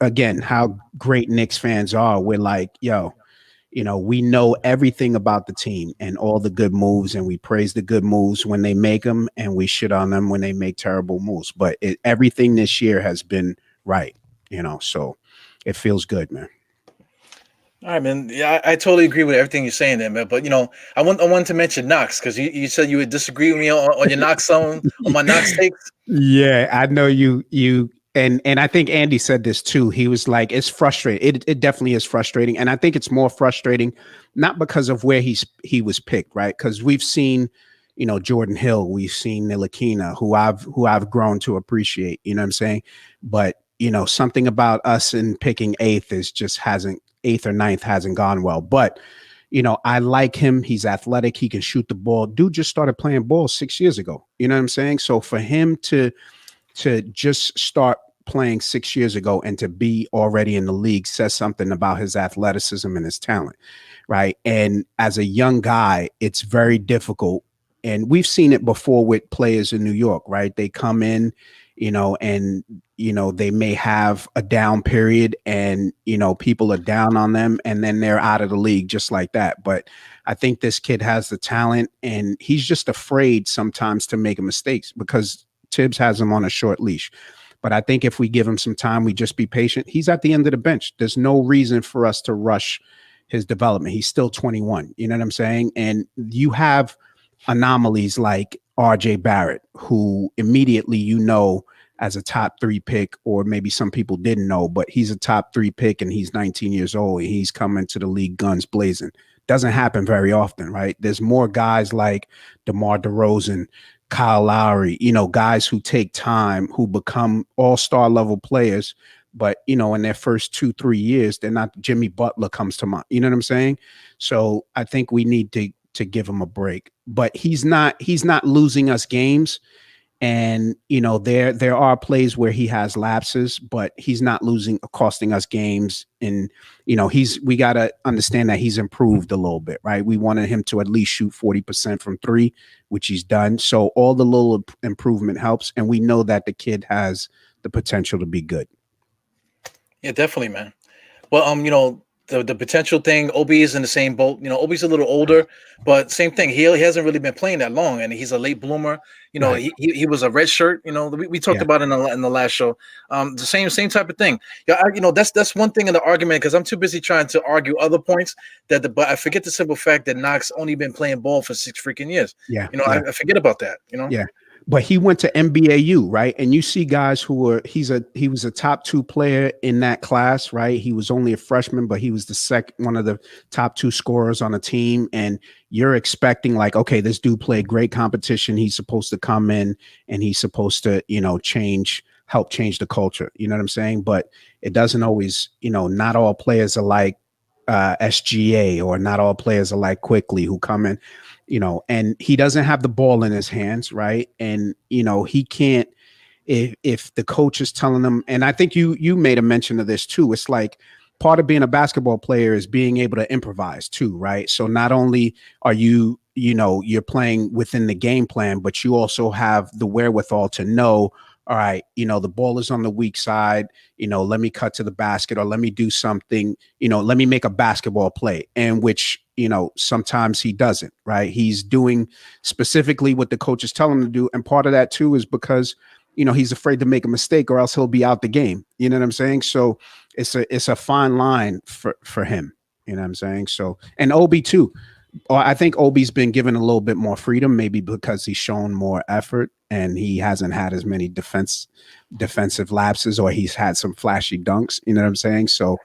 again, how great Knicks fans are. We're like, yo, we know everything about the team and all the good moves, and we praise the good moves when they make them, and we shit on them when they make terrible moves. But everything this year has been right, so it feels good, man. All right, man. Yeah, I totally agree with everything you're saying there, man. But I wanted to mention Knox because you said you would disagree with me on your Knox on my Knox takes. Yeah, I know you and I think Andy said this too. He was like, it's frustrating. It definitely is frustrating, and I think it's more frustrating not because of where he was picked, right? Because we've seen, Jordan Hill, we've seen Ntilikina, who I've grown to appreciate. You know what I'm saying? But something about us in picking eighth or ninth hasn't gone well. But, I like him. He's athletic. He can shoot the ball. Dude just started playing ball 6 years ago. You know what I'm saying? So for him to just start playing 6 years ago and to be already in the league says something about his athleticism and his talent, right? And as a young guy, it's very difficult. And we've seen it before with players in New York, right? They come in, and they may have a down period, and people are down on them, and then they're out of the league just like that. But I think this kid has the talent, and he's just afraid sometimes to make mistakes because Tibbs has him on a short leash. But I think if we give him some time, we just be patient. He's at the end of the bench. There's no reason for us to rush his development. He's still 21. You know what I'm saying? And you have anomalies like RJ Barrett, who immediately, as a top 3 pick, or maybe some people didn't know, but he's a top 3 pick and he's 19 years old and he's coming to the league guns blazing. Doesn't happen very often, right? There's more guys like DeMar DeRozan, Kyle Lowry, guys who take time, who become all-star level players, but in their first 2-3 years, they're not. Jimmy Butler comes to mind. You know what I'm saying? So I think we need to give him a break. But he's not losing us games. And there are plays where he has lapses, but he's not costing us games. And we got to understand that he's improved a little bit, right? We wanted him to at least shoot 40% from three, which he's done. So all the little improvement helps, and we know that the kid has the potential to be good. Yeah, definitely, man. Well, the potential thing, Obi is in the same boat. Obi's a little older, but same thing. He hasn't really been playing that long, and he's a late bloomer. Right. He was a red shirt. We talked about it in the last show. The same type of thing. Yeah, that's one thing in the argument, because I'm too busy trying to argue other points but I forget the simple fact that Knox only been playing ball for 6 freaking years. Yeah. I forget about that. Yeah. But he went to NBAU, right? And you see guys he was a top 2 player in that class, right? He was only a freshman, but he was one of the top 2 scorers on the team. And you're expecting like, okay, this dude played great competition. He's supposed to come in and he's supposed to, help change the culture. You know what I'm saying? But it doesn't always, not all players are like SGA, or not all players are like Quickly, who come in. And he doesn't have the ball in his hands, right? And he can't, if the coach is telling him, and I think you made a mention of this too. It's like part of being a basketball player is being able to improvise too, right? So not only are you're playing within the game plan, but you also have the wherewithal to know, all right, the ball is on the weak side, let me cut to the basket, or let me do something, let me make a basketball play, and which, sometimes he doesn't, right? He's doing specifically what the coach is telling him to do. And part of that too is because, he's afraid to make a mistake, or else he'll be out the game. You know what I'm saying? So it's a fine line for him. You know what I'm saying? So, and Obi too. I think Obi's been given a little bit more freedom, maybe because he's shown more effort and he hasn't had as many defensive lapses, or he's had some flashy dunks. You know what I'm saying? So,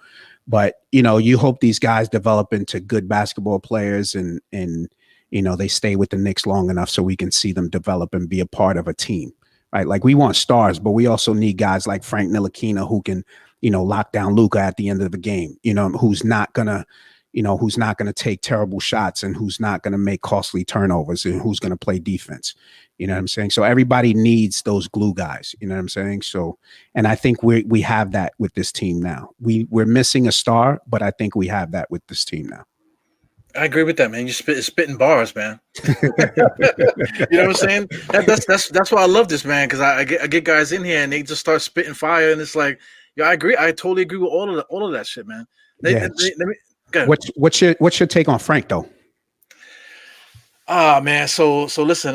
but you hope these guys develop into good basketball players, and they stay with the Knicks long enough so we can see them develop and be a part of a team, right? Like, we want stars, but we also need guys like Frank Ntilikina who can, lock down Luka at the end of the game. Who's not gonna take terrible shots, and who's not going to make costly turnovers, and who's going to play defense. You know what I'm saying? So everybody needs those glue guys. You know what I'm saying? So, and I think we have that with this team now. We're missing a star, but I think we have that with this team now. I agree with that, man. You're spitting bars, man. You know what I'm saying? That's why I love this, man, because I get guys in here and they just start spitting fire, and it's like, yeah, I agree. I totally agree with all of that shit, man. Let me, what's your take on Frank though? Man, so listen,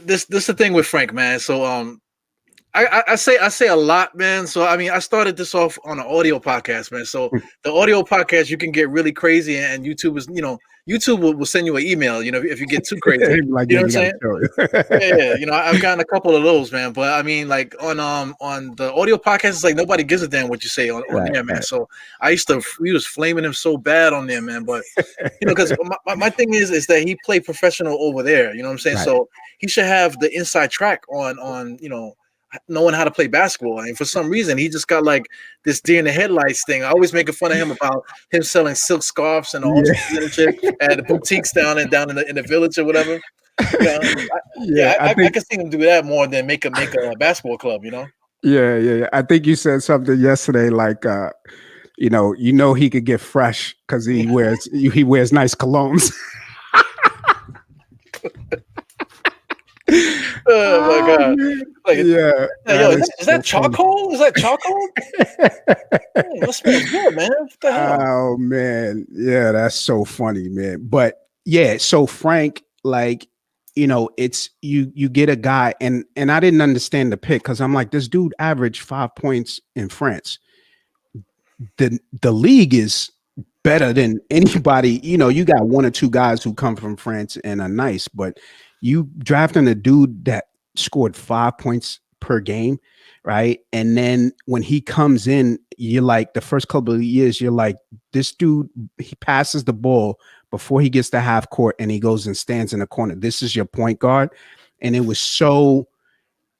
this the thing with Frank, man. So I say a lot, man. So I mean, I started this off on an audio podcast, man. So the audio podcast, you can get really crazy, and YouTube is, YouTube will send you an email, if you get too crazy. Like, you know what I'm saying? Yeah. I've gotten a couple of those, man. But I mean, like on the audio podcast, it's like nobody gives a damn what you say on there, man. Right. So we was flaming him so bad on there, man. But because my thing is that he played professional over there. You know what I'm saying? Right. So he should have the inside track on knowing how to play basketball. And for some reason, he just got like this deer in the headlights thing. I always making fun of him about him selling silk scarves and all this shit at the boutiques down in the village or whatever. I can see him do that more than make a basketball club. Yeah. I think you said something yesterday like, he could get fresh because he wears nice colognes. Oh my God! Like, yeah. Is that charcoal? Is that charcoal? That smells good, man. What the hell? Oh man, yeah, that's so funny, man. But yeah, so Frank, like, it's you get a guy, and I didn't understand the pick because I'm like, this dude averaged 5 points in France. The league is better than anybody. You got one or two guys who come from France and are nice, but you drafting a dude that scored 5 points per game, right? And then when he comes in, you're like, the first couple of years, you're like, this dude, he passes the ball before he gets to half court and he goes and stands in the corner. This is your point guard. And it was so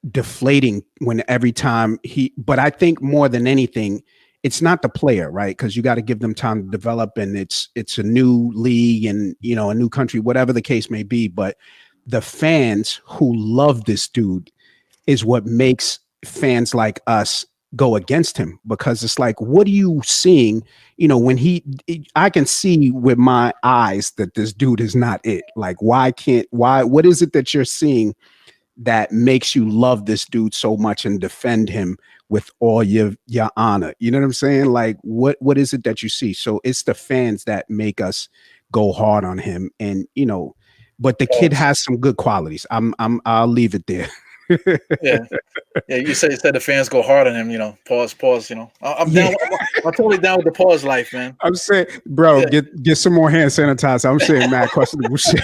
deflating when every time but I think more than anything, it's not the player, right? Because you got to give them time to develop, and it's a new league and, a new country, whatever the case may be. But the fans who love this dude, is what makes fans like us go against him, because it's like, what are you seeing? You know, when I can see with my eyes that this dude is not it. Like, what is it that you're seeing that makes you love this dude so much and defend him with all your honor? You know what I'm saying? Like, what is it that you see? So it's the fans that make us go hard on him. And, you know, but the kid has some good qualities. I'll leave it there. Yeah. Yeah, you said the fans go hard on him, you know. Pause, you know. I'm down. I'm totally down with the pause life, man. I'm saying, bro, Yeah. get some more hand sanitizer. I'm saying mad questionable shit.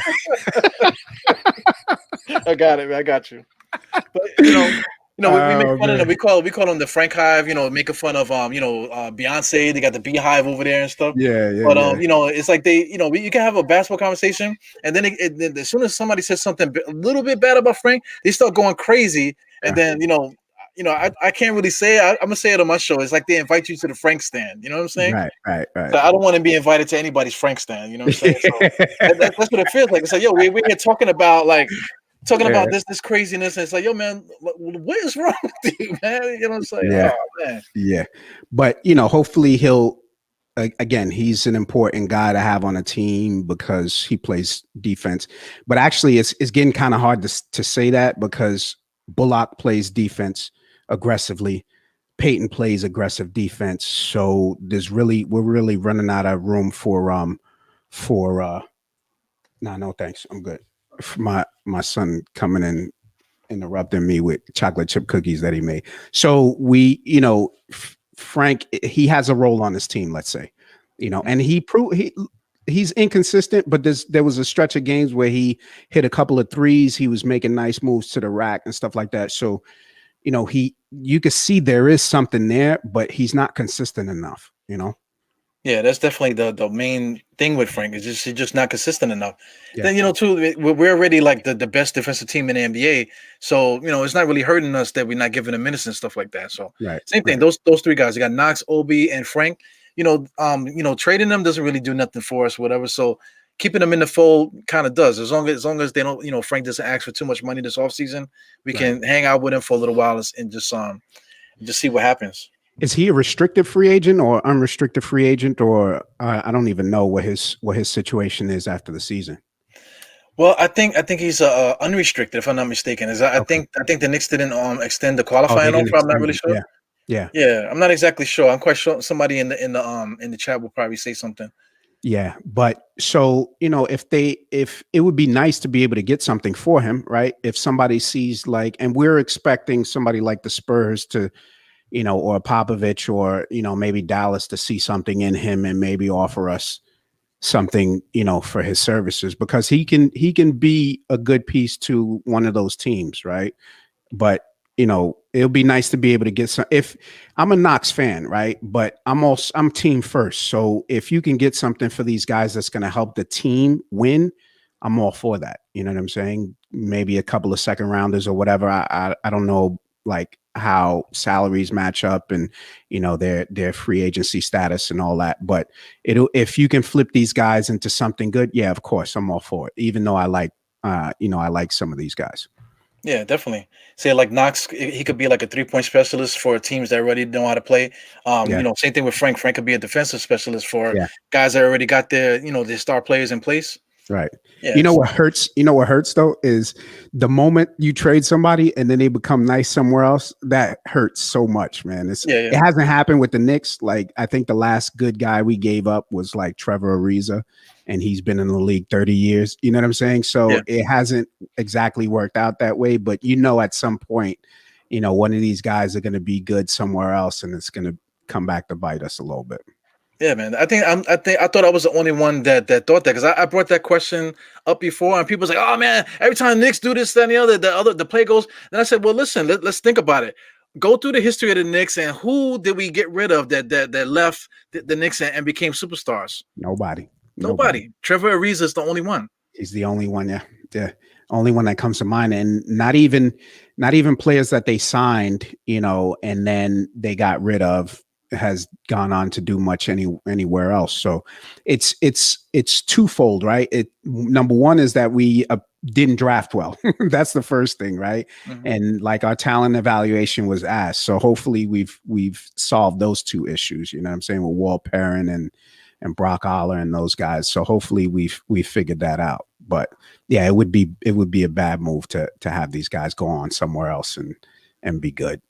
I got it, man. I got you. But we make fun of them. We call them the Frank Hive. You know, making fun of Beyonce. They got the Beehive over there and stuff. Yeah. But you know, it's like you can have a basketball conversation, and then as soon as somebody says something a little bit bad about Frank, they start going crazy. And then I can't really say it. I'm gonna say it on my show. It's like they invite you to the Frank stand. You know what I'm saying? Right. So I don't want to be invited to anybody's Frank stand. You know what I'm saying? So that's what it feels like. It's like, yo, we're here talking about about this craziness, and it's like, yo, man, what is wrong with you, man? You know what I'm saying? Yeah. Oh, man. Yeah. But, you know, hopefully again, he's an important guy to have on a team because he plays defense. But actually, it's getting kind of hard to say that, because Bullock plays defense aggressively. Peyton plays aggressive defense. So we're really running out of room for no, thanks. I'm good. My son coming in, interrupting me with chocolate chip cookies that he made. So Frank, he has a role on this team, let's say, and he's inconsistent, but there was a stretch of games where he hit a couple of threes. He was making nice moves to the rack and stuff like that. So, you could see there is something there, but he's not consistent enough, Yeah, that's definitely the main thing with Frank. Is he's just not consistent enough. Yeah. Then too, we're already like the best defensive team in the NBA. So it's not really hurting us that we're not giving them minutes and stuff like that. So same thing. Those three guys, you got Knox, Obi, and Frank. Trading them doesn't really do nothing for us, whatever. So keeping them in the fold kind of does. As long as they don't, Frank doesn't ask for too much money this offseason, we can hang out with him for a little while and just see what happens. Is he a restricted free agent or unrestricted free agent, or I don't even know what his situation is after the season? Well, I think he's unrestricted, if I'm not mistaken. I think the Knicks didn't extend the qualifying offer. I'm not really sure. Yeah. I'm not exactly sure. I'm quite sure somebody in the chat will probably say something. Yeah, but so if it would be nice to be able to get something for him, right? If somebody sees and we're expecting somebody like the Spurs to, or Popovich, or maybe Dallas to see something in him and maybe offer us something, for his services, because he can be a good piece to one of those teams, right? But it'll be nice to be able to get some. If I'm a Knox fan, right, but I'm team first. So if you can get something for these guys that's going to help the team win, I'm all for that. You know what I'm saying? Maybe a couple of second rounders or whatever. I don't know how salaries match up and their free agency status and all that, but if you can flip these guys into something good, yeah, of course I'm all for it, even though I like some of these guys. Yeah, definitely. Say like Knox, he could be like a 3-point specialist for teams that already know how to play. Same thing with Frank. Frank could be a defensive specialist for guys that already got their star players in place. Right. Yeah, what hurts? What hurts though is the moment you trade somebody and then they become nice somewhere else. That hurts so much, man. It hasn't happened with the Knicks. I think the last good guy we gave up was Trevor Ariza, and he's been in the league 30 years. You know what I'm saying? So it hasn't exactly worked out that way. But at some point, one of these guys are going to be good somewhere else, and it's going to come back to bite us a little bit. Yeah, man. I thought I was the only one that thought that, because I brought that question up before, and people was like, "Oh man, every time Knicks do this, then the play goes." Then I said, "Well, listen, let's think about it. Go through the history of the Knicks, and who did we get rid of that left the Knicks and became superstars? Nobody. Trevor Ariza is the only one. He's the only one. Yeah, the only one that comes to mind, and not even players that they signed, and then they got rid of, has gone on to do much anywhere else. So it's twofold, right? Number one is that we didn't draft well. That's the first thing, right? Mhm. And like our talent evaluation was asked. So hopefully we've solved those two issues. You know what I'm saying, with Walt Perrin and Brock Aller and those guys. So hopefully we've figured that out. But yeah, it would be a bad move to have these guys go on somewhere else and be good.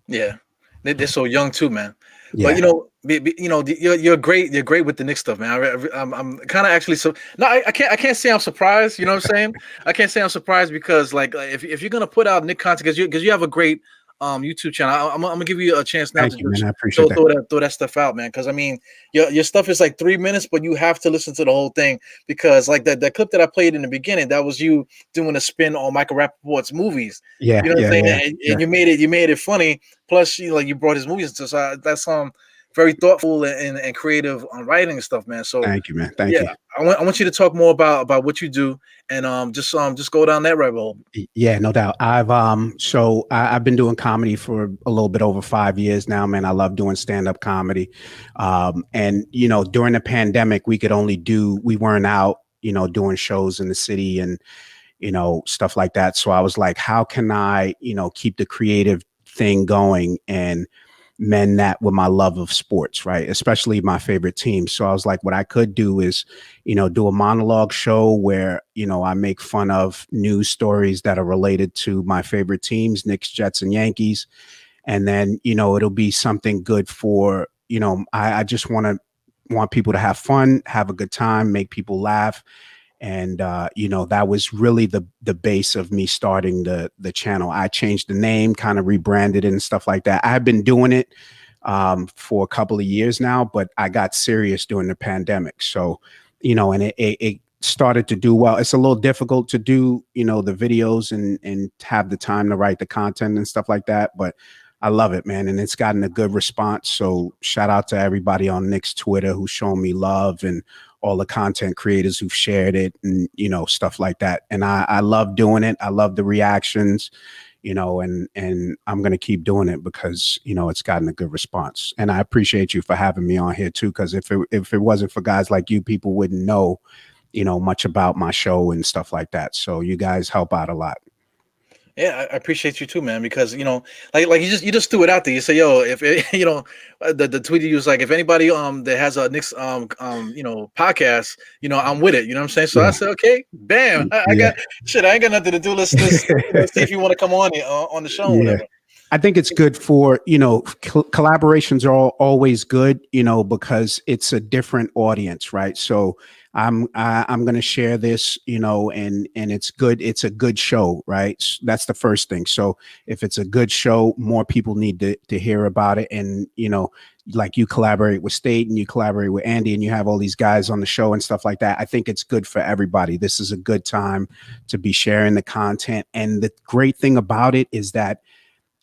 Yeah, they're so young too, man. But Yeah. you know, you're great. You're great with the Knicks stuff, man. I'm kind of actually so no, I can't say I'm surprised. You know what I'm saying? I can't say I'm surprised because like if you're gonna put out Nick content because you have a great YouTube channel. I'm gonna give you a chance now to Thank you, man. just I appreciate that. throw that stuff out, man. Because I mean, your stuff is like 3 minutes, but you have to listen to the whole thing because like that clip that I played in the beginning, that was you doing a spin on Michael Rappaport's movies. Yeah, You know what I'm yeah, saying? yeah, yeah. And you made it funny. Plus, you brought his movies into so that's very thoughtful and creative on writing and stuff, man. So Thank you, man. Thank yeah, you. I want you to talk more about what you do and just go down that rabbit hole. Yeah, no doubt. I've been doing comedy for a little bit over 5 years now, man. I love doing stand-up comedy. And during the pandemic, we weren't out, doing shows in the city and stuff like that. So I was like, how can I, keep the creative thing going and mend that with my love of sports, right? Especially my favorite team. So I was like, what I could do is, do a monologue show where, I make fun of news stories that are related to my favorite teams, Knicks, Jets, and Yankees. And then, it'll be something good for, I just want people to have fun, have a good time, make people laugh. And that was really the base of me starting the channel. I changed the name, kind of rebranded it and stuff like that. I've been doing it for a couple of years now, but I got serious during the pandemic. So and it started to do well. It's a little difficult to do the videos and have the time to write the content and stuff like that, but I love it, man. And it's gotten a good response. So shout out to everybody on Knicks Twitter who's shown me love and all the content creators who've shared it and, stuff like that. And I love doing it. I love the reactions, and I'm going to keep doing it because, it's gotten a good response. And I appreciate you for having me on here too. Cause if it wasn't for guys like you, people wouldn't know, much about my show and stuff like that. So you guys help out a lot. Yeah, I appreciate you too, man. Because like you just threw it out there. You say, yo, if the tweet you was like, if anybody that has a Knicks podcast, I'm with it. You know what I'm saying? So I Yeah. said, okay, bam, I Yeah. got shit. I ain't got nothing to do. Let's see if you want to come on the show, or Yeah. whatever. I think it's good for, collaborations are always good, because it's a different audience, right? So I'm going to share this, and it's good. It's a good show, right? That's the first thing. So if it's a good show, more people need to hear about it. And, like you collaborate with State and you collaborate with Andy and you have all these guys on the show and stuff like that. I think it's good for everybody. This is a good time to be sharing the content. And the great thing about it is that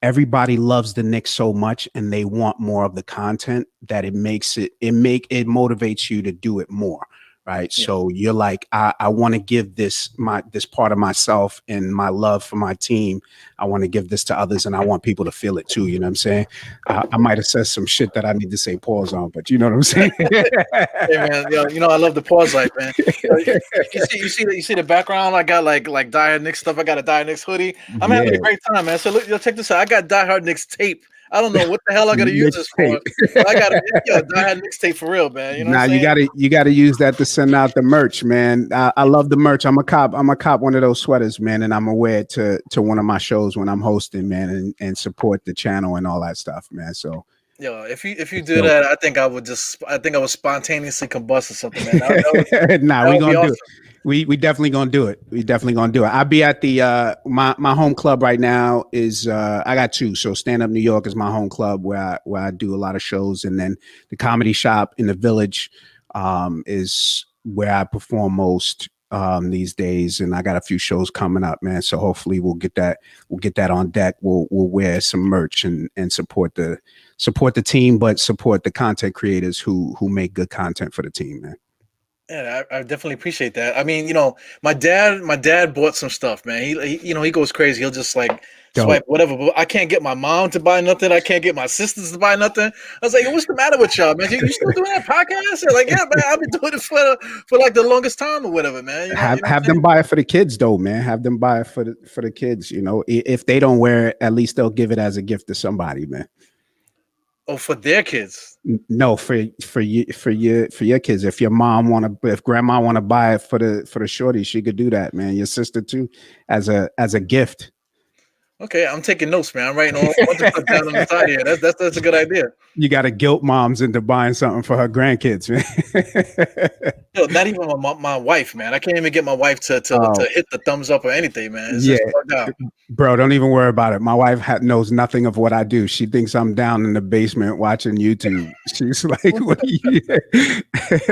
everybody loves the Knicks so much and they want more of the content that it motivates you to do it more. Right. Yeah. So you're like, I want to give this part of myself and my love for my team. I want to give this to others and I want people to feel it too. You know what I'm saying? I might have said some shit that I need to say pause on, but you know what I'm saying? Hey man, I love the pause life, man. You see the background. I got like Die Hard Knicks stuff. I got a Die Hard Knicks hoodie. I'm having a great time, man. So look, check this out. I got Die Hard Knicks tape. I don't know what the hell I gotta use this for. I got Die Hard Knicks tape for real, man. You know what I'm saying? You gotta use that to send out the merch, man. I love the merch. I'm a cop one of those sweaters, man, and I'm gonna wear it to one of my shows when I'm hosting, man, and support the channel and all that stuff, man. So if you do that, I think I would spontaneously combust or something, man. Nah, we gonna do it. We definitely gonna do it. I'll be at the my home club right now is I got two. So Stand Up New York is my home club where I do a lot of shows, and then the Comedy Shop in the Village is where I perform most these days, and I got a few shows coming up, man. So hopefully we'll get that on deck. We'll wear some merch and support the team, but support the content creators who make good content for the team, man. Yeah, I definitely appreciate that. I mean, my dad bought some stuff, man. He goes crazy. He'll just like swipe whatever, but I can't get my mom to buy nothing. I can't get my sisters to buy nothing. I was like, what's the matter with y'all, man? You still doing that podcast? They're like, yeah, man, I've been doing it for like the longest time or whatever, man. You know, have them buy it for the kids though, man. Have them buy it for the kids. You know, if they don't wear it, at least they'll give it as a gift to somebody, man. Oh, for their kids? No, for your kids. If your mom if grandma want to buy it for the shorty, she could do that, man. Your sister too, as a gift. Okay, I'm taking notes, man. I'm writing all a bunch of stuff down on the side here. That's a good idea. You got to guilt moms into buying something for her grandkids, man. Yo, not even my wife, man. I can't even get my wife to hit the thumbs up or anything, man. It's just fucked out. Bro, don't even worry about it. My wife knows nothing of what I do. She thinks I'm down in the basement watching YouTube. She's like, what are you?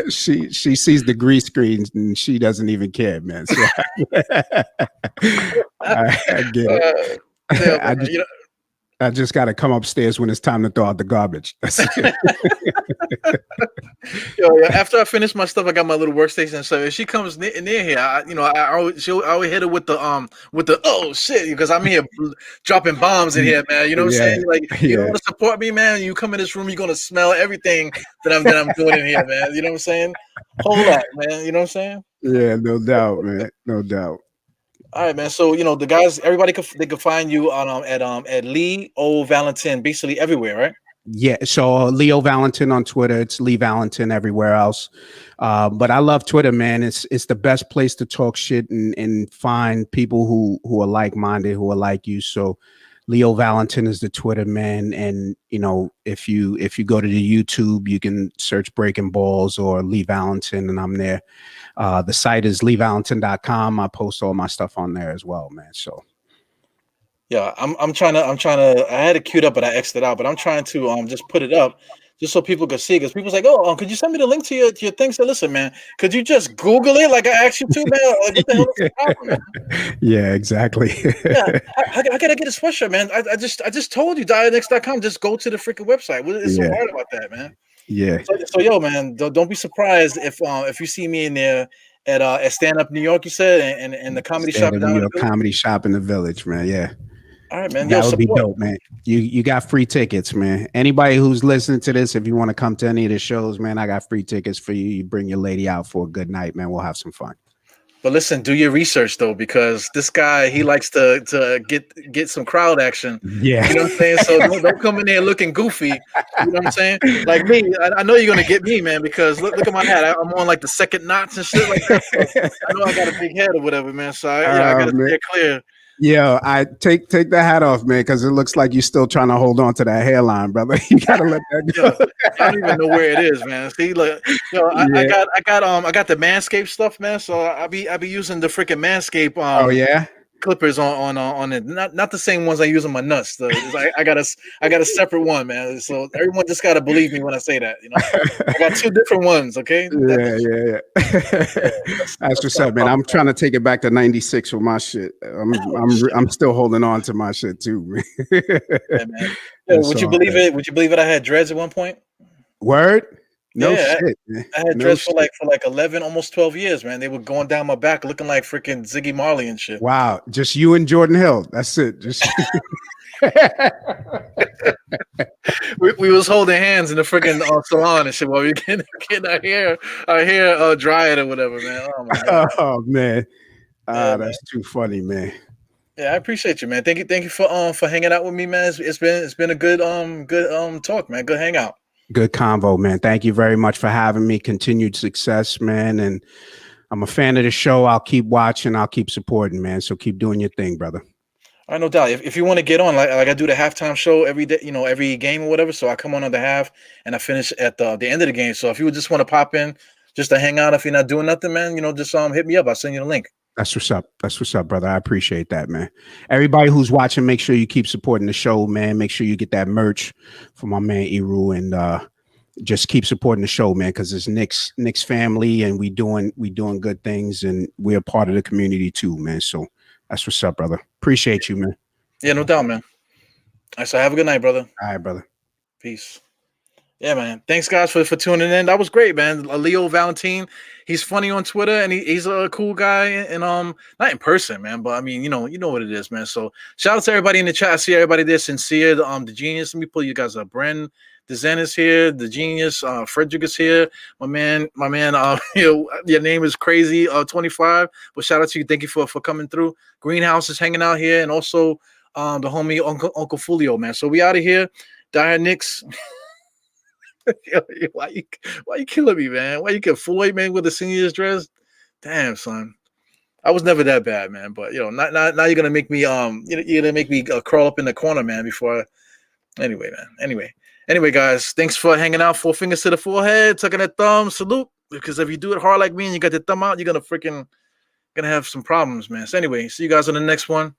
she sees the green screens and she doesn't even care, man. So I get it. Yeah, I just got to come upstairs when it's time to throw out the garbage. Yo, after I finish my stuff, I got my little workstation. So if she comes near here, I always hit her with the oh shit, because I'm here dropping bombs in here, man. You know what I'm saying? Like, you don't want to support me, man. You come in this room, you're gonna smell everything that I'm doing in here, man. You know what I'm saying? Hold up, man. You know what I'm saying? Yeah, no doubt, man. No doubt. All right, man. So the guys, everybody they could find you on at Lee O Valentin, basically everywhere, right? Yeah. So Leo Valentin on Twitter. It's Lee Valentin everywhere else. But I love Twitter, man. It's the best place to talk shit and find people who are like minded, who are like you. So Leo Valentin is the Twitter, man. And if you go to the YouTube, you can search Breaking Balls or Lee Valentin, and I'm there. The site is leevalentin.com. I post all my stuff on there as well, man. So yeah, I'm trying to I had it queued up, but I X'd it out. But I'm trying to just put it up just so people could see. Because people's like, oh, could you send me the link to your thing? So listen, man, could you just Google it like I asked you to, man? Like, what the hell is the problem, man? Yeah, exactly. Yeah, I gotta get a sweatshirt, man. I just told you, dianex.com. Just go to the freaking website. What's so hard about that, man? Yeah. So yo, man, don't be surprised if you see me in there at Stand Up New York. You said and the comedy shop down New York comedy shop in the Village, man. Yeah. All right, man. That would be dope, man. You got free tickets, man. Anybody who's listening to this, if you want to come to any of the shows, man, I got free tickets for you. You bring your lady out for a good night, man. We'll have some fun. But listen, do your research though, because this guy, he likes to get some crowd action. Yeah, you know what I'm saying. So don't come in there looking goofy. You know what I'm saying? Like me, I know you're gonna get me, man, because look at my hat. I'm on like the second knots and shit like that. So I know I got a big head or whatever, man. So I gotta be clear. Yeah, I take the hat off, man, because it looks like you're still trying to hold on to that hairline, brother. You gotta let that go. I don't even know where it is, man. See, look, I got the Manscaped stuff, man. So I be using the freaking Manscaped. Oh yeah. Clippers on it, not the same ones I use on my nuts. I got a separate one, man. So everyone just gotta believe me when I say that. I got two different ones. Okay. Yeah. That's what's up, man. I'm trying to take it back to '96 with my shit. I'm still holding on to my shit too, man. Yeah, man. Would you believe it? Would you believe it? I had dreads at one point. Word. No shit, man. I had dreads for like 11, almost 12 years, man. They were going down my back looking like freaking Ziggy Marley and shit. Wow. Just you and Jordan Hill. That's it. Just we was holding hands in the freaking salon and shit while we were getting our hair dried or whatever, man. Oh my God. Oh man. Yeah, that's too funny, man. Yeah, I appreciate you, man. Thank you for hanging out with me, man. It's been a good talk, man. Good hangout. Good convo, man. Thank you very much for having me. Continued success, man. And I'm a fan of the show. I'll keep watching. I'll keep supporting, man. So keep doing your thing, brother. All right, no doubt. If you want to get on, like I do the halftime show every day, every game or whatever. So I come on the half and I finish at the end of the game. So if you just want to pop in, just to hang out, if you're not doing nothing, man, just hit me up. I'll send you the link. That's what's up. That's what's up, brother. I appreciate that, man. Everybody who's watching, make sure you keep supporting the show, man. Make sure you get that merch for my man Eru, and just keep supporting the show, man, because it's Knicks family, and we doing good things, and we're a part of the community too, man. So that's what's up, brother. Appreciate you, man. Yeah, no doubt, man. All right, so have a good night, brother. All right, brother. Peace. Yeah, man. Thanks, guys, for tuning in. That was great, man. Leo Valentin, he's funny on Twitter, and he's a cool guy, and not in person, man. But I mean, you know what it is, man. So shout out to everybody in the chat. I see everybody there. Sincere, the genius. Let me pull you guys up. Bren, the Zen is here. The genius, Frederick is here. My man. Your name is crazy. 25. But shout out to you. Thank you for coming through. Greenhouse is hanging out here, and also the homie Uncle Fulio, man. So we out of here. Dire Knicks. Why you killing me, man? Why you kill Floyd, man, with the senior's dress? Damn, son. I was never that bad, man. But now you're gonna make me you're gonna make me crawl up in the corner, man. Anyway, man. Anyway, guys, thanks for hanging out. 4 fingers to the forehead, tucking that thumb, salute. Because if you do it hard like me and you got the thumb out, you're gonna have some problems, man. So anyway, see you guys on the next one.